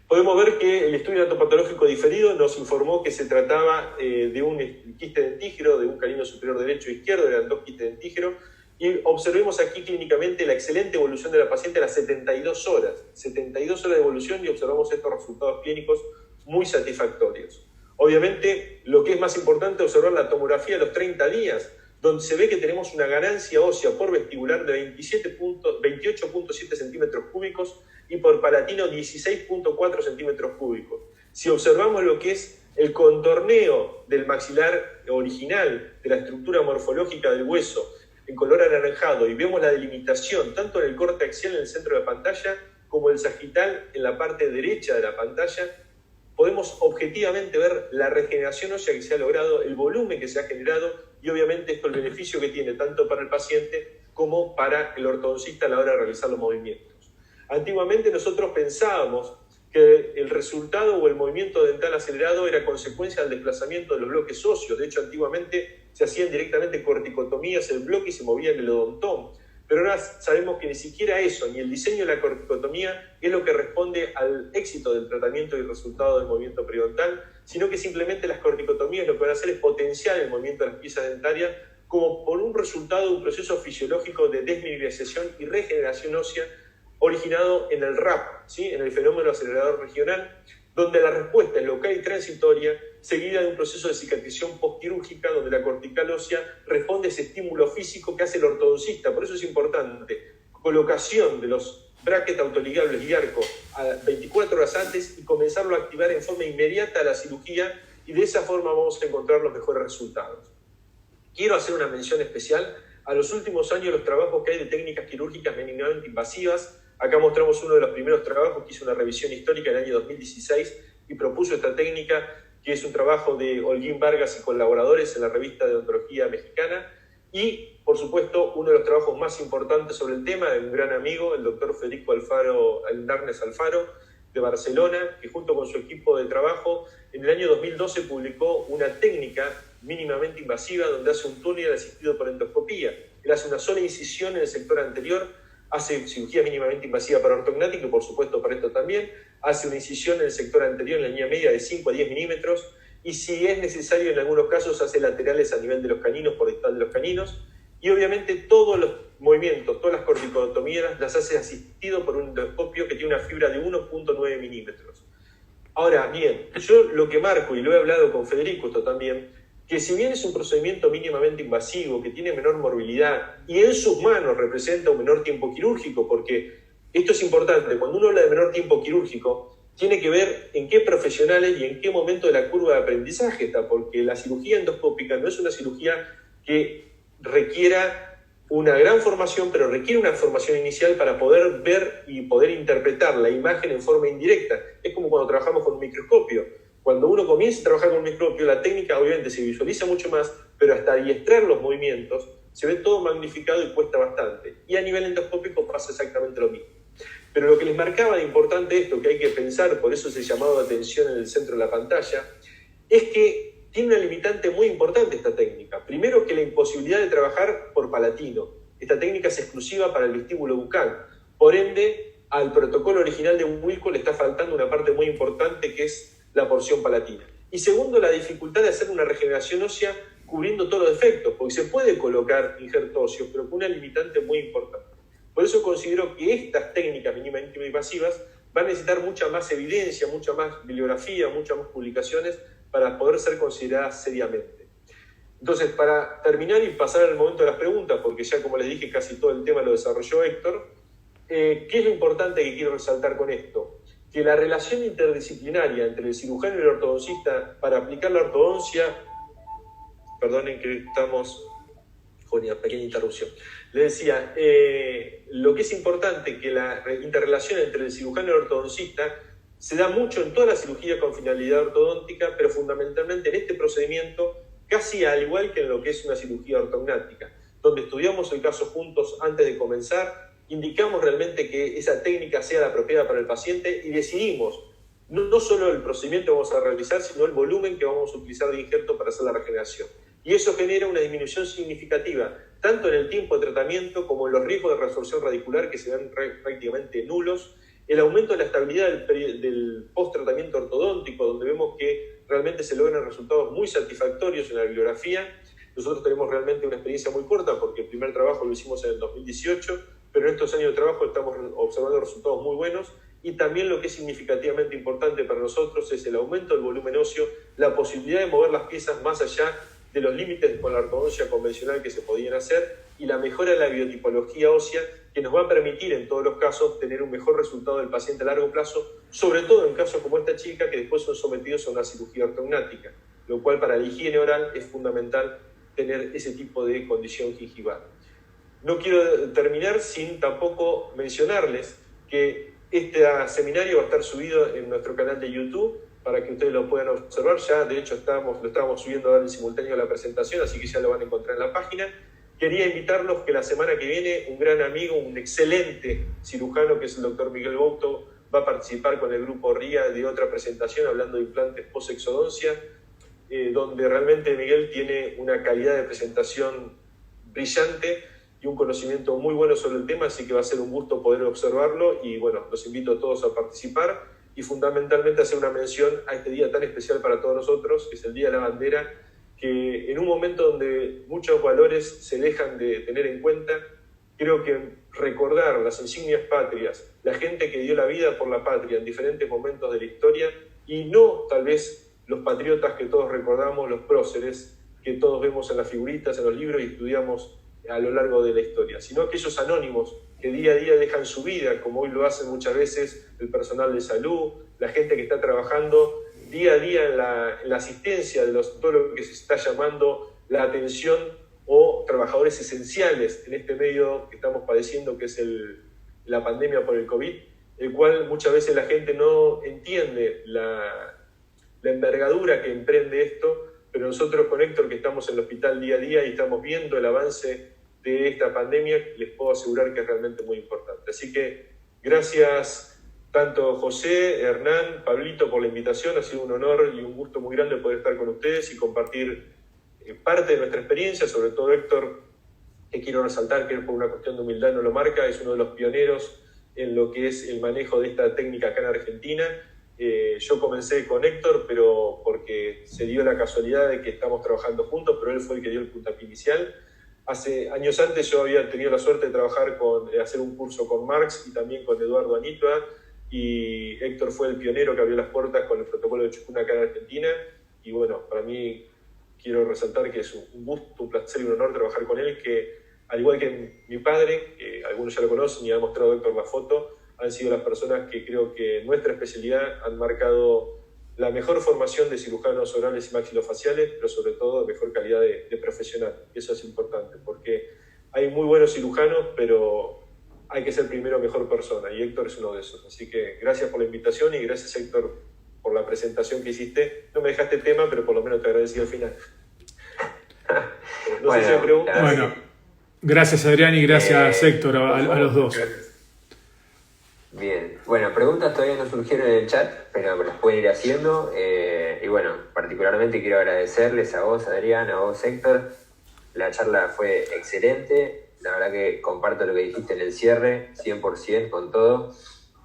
Podemos ver que el estudio anatopatológico diferido nos informó que se trataba de un quiste dentígero, de un canino superior derecho e izquierdo, eran dos quistes dentígeros, y observemos aquí clínicamente la excelente evolución de la paciente a las 72 horas. 72 horas de evolución y observamos estos resultados clínicos muy satisfactorios. Obviamente, lo que es más importante es observar la tomografía a los 30 días, donde se ve que tenemos una ganancia ósea por vestibular de 28.7 centímetros cúbicos y por palatino 16.4 centímetros cúbicos. Si observamos lo que es el contorneo del maxilar original, de la estructura morfológica del hueso, en color anaranjado, y vemos la delimitación tanto en el corte axial en el centro de la pantalla como el sagital en la parte derecha de la pantalla, podemos objetivamente ver la regeneración ósea que se ha logrado, el volumen que se ha generado y obviamente esto el beneficio que tiene tanto para el paciente como para el ortodoncista a la hora de realizar los movimientos. Antiguamente nosotros pensábamos que el resultado o el movimiento dental acelerado era consecuencia del desplazamiento de los bloques óseos. De hecho, antiguamente se hacían directamente corticotomías en el bloque y se movía en el odontón. Pero ahora sabemos que ni siquiera eso, ni el diseño de la corticotomía, es lo que responde al éxito del tratamiento y el resultado del movimiento periodontal, sino que simplemente las corticotomías lo que van a hacer es potenciar el movimiento de las piezas dentarias como por un resultado de un proceso fisiológico de desmineralización y regeneración ósea originado en el RAP, ¿sí? En el fenómeno acelerador regional, donde la respuesta es local y transitoria, seguida de un proceso de cicatrización postquirúrgica, donde la cortical ósea responde a ese estímulo físico que hace el ortodoncista. Por eso es importante colocación de los brackets autoligables y arco a 24 horas antes y comenzarlo a activar en forma inmediata a la cirugía, y de esa forma vamos a encontrar los mejores resultados. Quiero hacer una mención especial a los últimos años, los trabajos que hay de técnicas quirúrgicas mínimamente invasivas. Acá mostramos uno de los primeros trabajos que hizo una revisión histórica en el año 2016 y propuso esta técnica, que es un trabajo de Holguín Vargas y colaboradores en la revista de Odontología Mexicana. Y, por supuesto, uno de los trabajos más importantes sobre el tema de un gran amigo, el doctor Federico Hernández Alfaro, de Barcelona, que junto con su equipo de trabajo en el año 2012 publicó una técnica mínimamente invasiva donde hace un túnel asistido por endoscopía. Él hace una sola incisión en el sector anterior, hace cirugía mínimamente invasiva para ortognático y por supuesto para esto también, hace una incisión en el sector anterior en la línea media de 5 a 10 milímetros y si es necesario en algunos casos hace laterales a nivel de los caninos, por distal de los caninos, y obviamente todos los movimientos, todas las corticotomías las hace asistido por un endoscopio que tiene una fibra de 1.9 milímetros. Ahora bien, yo lo que marco, y lo he hablado con Federico esto también, que si bien es un procedimiento mínimamente invasivo, que tiene menor morbilidad y en sus manos representa un menor tiempo quirúrgico, porque esto es importante, cuando uno habla de menor tiempo quirúrgico, tiene que ver en qué profesionales y en qué momento de la curva de aprendizaje está, porque la cirugía endoscópica no es una cirugía que requiera una gran formación, pero requiere una formación inicial para poder ver y poder interpretar la imagen en forma indirecta. Es como cuando trabajamos con un microscopio. Cuando uno comienza a trabajar con un microscopio, la técnica obviamente se visualiza mucho más, pero hasta adiestrar los movimientos se ve todo magnificado y cuesta bastante. Y a nivel endoscópico pasa exactamente lo mismo. Pero lo que les marcaba de importante esto, que hay que pensar, por eso ese llamado de atención en el centro de la pantalla, es que tiene una limitante muy importante esta técnica. Primero, que la imposibilidad de trabajar por palatino. Esta técnica es exclusiva para el vestíbulo bucal. Por ende, al protocolo original de Wilco le está faltando una parte muy importante que es la porción palatina. Y segundo, la dificultad de hacer una regeneración ósea cubriendo todos los defectos, porque se puede colocar injerto óseo, pero con una limitante muy importante. Por eso considero que estas técnicas mínimamente invasivas van a necesitar mucha más evidencia, mucha más bibliografía, muchas más publicaciones para poder ser consideradas seriamente. Entonces, para terminar y pasar al momento de las preguntas, porque ya como les dije casi todo el tema lo desarrolló Héctor, ¿qué es lo importante que quiero resaltar con esto? Que la relación interdisciplinaria entre el cirujano y el ortodoncista para aplicar la ortodoncia, perdonen que estamos con una pequeña interrupción, les decía, lo que es importante que la interrelación entre el cirujano y el ortodoncista se da mucho en toda la cirugía con finalidad ortodóntica, pero fundamentalmente en este procedimiento, casi al igual que en lo que es una cirugía ortognática, donde estudiamos el caso juntos antes de comenzar, indicamos realmente que esa técnica sea la apropiada para el paciente y decidimos no solo el procedimiento que vamos a realizar, sino el volumen que vamos a utilizar de injerto para hacer la regeneración. Y eso genera una disminución significativa, tanto en el tiempo de tratamiento como en los riesgos de resorción radicular que se ven prácticamente nulos, el aumento de la estabilidad del post-tratamiento ortodóntico, donde vemos que realmente se logran resultados muy satisfactorios en la bibliografía. Nosotros tenemos realmente una experiencia muy corta porque el primer trabajo lo hicimos en el 2018, pero en estos años de trabajo estamos observando resultados muy buenos y también lo que es significativamente importante para nosotros es el aumento del volumen óseo, la posibilidad de mover las piezas más allá de los límites con la ortodoncia convencional que se podían hacer y la mejora de la biotipología ósea que nos va a permitir en todos los casos tener un mejor resultado del paciente a largo plazo, sobre todo en casos como esta chica que después son sometidos a una cirugía ortognática, lo cual para la higiene oral es fundamental tener ese tipo de condición gingival. No quiero terminar sin tampoco mencionarles que este seminario va a estar subido en nuestro canal de YouTube para que ustedes lo puedan observar. Ya, de hecho, lo estábamos subiendo ahora en simultáneo a la presentación, así que ya lo van a encontrar en la página. Quería invitarlos que la semana que viene un gran amigo, un excelente cirujano, que es el doctor Miguel Bouto, va a participar con el grupo RIA de otra presentación hablando de implantes post-exodoncia, donde realmente Miguel tiene una calidad de presentación brillante y un conocimiento muy bueno sobre el tema, así que va a ser un gusto poder observarlo y bueno, los invito a todos a participar y fundamentalmente hacer una mención a este día tan especial para todos nosotros, que es el Día de la Bandera, que en un momento donde muchos valores se dejan de tener en cuenta, creo que recordar las insignias patrias, la gente que dio la vida por la patria en diferentes momentos de la historia, y no tal vez los patriotas que todos recordamos, los próceres que todos vemos en las figuritas, en los libros y estudiamos a lo largo de la historia, sino aquellos anónimos que día a día dejan su vida, como hoy lo hacen muchas veces el personal de salud, la gente que está trabajando día a día en la asistencia de todo lo que se está llamando la atención o trabajadores esenciales en este medio que estamos padeciendo, que es la pandemia por el COVID, el cual muchas veces la gente no entiende la envergadura que emprende esto, pero nosotros con Héctor, que estamos en el hospital día a día y estamos viendo el avance de esta pandemia, les puedo asegurar que es realmente muy importante. Así que gracias tanto José, Hernán, Pablito por la invitación, ha sido un honor y un gusto muy grande poder estar con ustedes y compartir parte de nuestra experiencia, sobre todo Héctor, que quiero resaltar que él por una cuestión de humildad no lo marca, es uno de los pioneros en lo que es el manejo de esta técnica acá en Argentina. Yo comencé con Héctor, pero porque se dio la casualidad de que estamos trabajando juntos, pero él fue el que dio el puntapié inicial. Hace años antes yo había tenido la suerte de trabajar hacer un curso con Marx y también con Eduardo Anitba, y Héctor fue el pionero que abrió las puertas con el protocolo de Chukuna acá en Argentina, y bueno, para mí quiero resaltar que es un gusto, un placer y un honor trabajar con él, que al igual que mi padre, que algunos ya lo conocen y ha mostrado Héctor la foto, han sido las personas que creo que en nuestra especialidad han marcado la mejor formación de cirujanos orales y maxilofaciales, pero sobre todo de mejor calidad de profesional. Y eso es importante, porque hay muy buenos cirujanos, pero hay que ser primero mejor persona, y Héctor es uno de esos. Así que gracias por la invitación y gracias, Héctor, por la presentación que hiciste. No me dejaste tema, pero por lo menos te agradecí al final. No sé si hay preguntas. Bueno, gracias Adrián y gracias Héctor a los dos. Bien, bueno, preguntas todavía no surgieron en el chat, pero me las pueden ir haciendo. Y bueno, particularmente quiero agradecerles a vos, Adrián, a vos, Héctor. La charla fue excelente. La verdad que comparto lo que dijiste en el cierre, 100% con todo,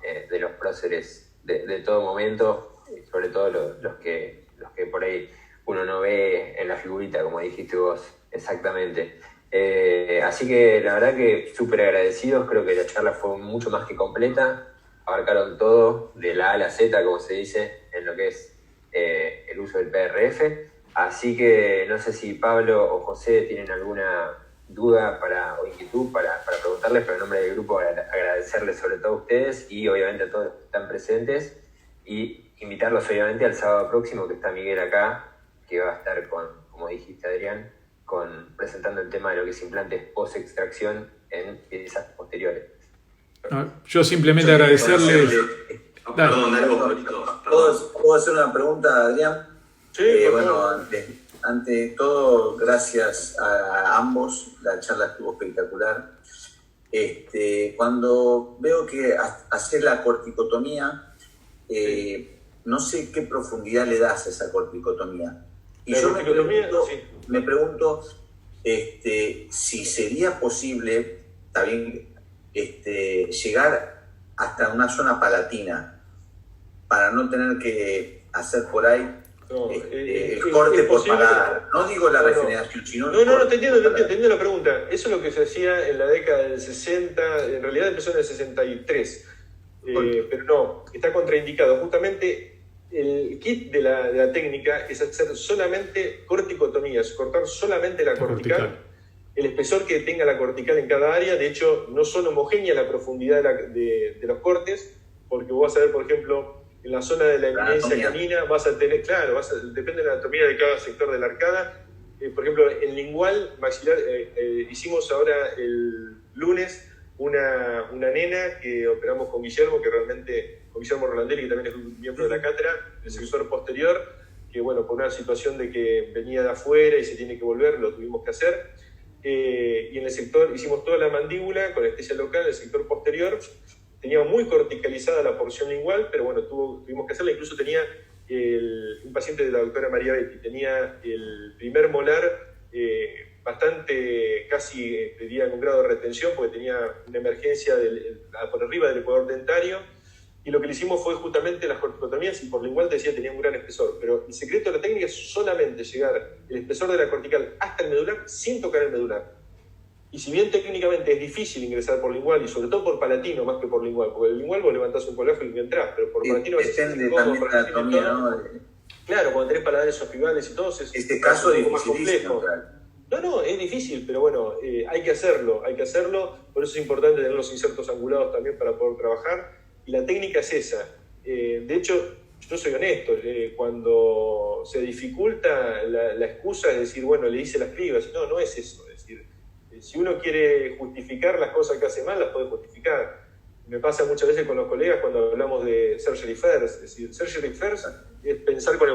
de los próceres de todo momento, sobre todo los que por ahí uno no ve en la figurita, como dijiste vos, exactamente. Así que la verdad que súper agradecidos, creo que la charla fue mucho más que completa, abarcaron todo, de la A a la Z, como se dice, en lo que es el uso del PRF. Así que no sé si Pablo o José tienen alguna duda o inquietud para preguntarles, pero en nombre del grupo agradecerles sobre todo a ustedes y obviamente a todos los que están presentes y invitarlos obviamente al sábado próximo, que está Miguel acá, que va a estar como dijiste Adrián, presentando el tema de lo que es implantes post-extracción en piezas posteriores. Yo simplemente agradecerles... Perdón, ¿puedo hacer una pregunta, Adrián? Sí, bueno, ante todo, gracias a ambos, la charla estuvo espectacular. Cuando veo que hacer la corticotomía, no sé qué profundidad le das a esa corticotomía. Y yo me pregunto si sería posible también llegar hasta una zona palatina para no tener que hacer por ahí el corte por pagar. No digo la regeneración, sino... No, te entiendo la pregunta. Eso es lo que se hacía en la década del 60, en realidad empezó en el 63. Pero no, está contraindicado. Justamente el kit de la técnica es hacer solamente corticotomías, cortar solamente la cortical, el espesor que tenga la cortical en cada área. De hecho, no son homogéneas la profundidad de los cortes, porque vos vas a ver, por ejemplo, en la zona de la eminencia canina vas a tener, depende de la anatomía de cada sector de la arcada. Por ejemplo, en lingual maxilar, hicimos ahora el lunes una nena que operamos con Guillermo, con Guillermo Rolandelli, que también es un miembro de la cátedra, el sector posterior, que bueno, por una situación de que venía de afuera y se tiene que volver, lo tuvimos que hacer. Y en el sector, hicimos toda la mandíbula con anestesia local, en el sector posterior, teníamos muy corticalizada la porción lingual, pero bueno, tuvimos que hacerla. Incluso tenía un paciente de la doctora María Betty, tenía el primer molar bastante, casi diría en un grado de retención, porque tenía una emergencia por arriba del ecuador dentario, y lo que le hicimos fue justamente las corticotomías, y por lingual te decía tenía un gran espesor, pero el secreto de la técnica es solamente llegar el espesor de la cortical hasta el medular sin tocar el medular. Y si bien técnicamente es difícil ingresar por lingual, y sobre todo por palatino más que por lingual, porque el lingual vos levantás un colágeno y entrás, pero por palatino a veces depende es incómodo, también de la anatomía, ¿no? Claro, cuando tenés paladares ojivales y todo, es Este caso es un poco más dificilísimo, complejo. claro. No, es difícil, pero bueno, hay que hacerlo, por eso es importante tener los insertos angulados también para poder trabajar, y la técnica es esa. De hecho, yo soy honesto, cuando se dificulta la excusa es decir, bueno, le hice las cribas, no es eso, es decir, si uno quiere justificar las cosas que hace mal, las puede justificar. Me pasa muchas veces con los colegas cuando hablamos de surgery first, es decir, surgery first es pensar con el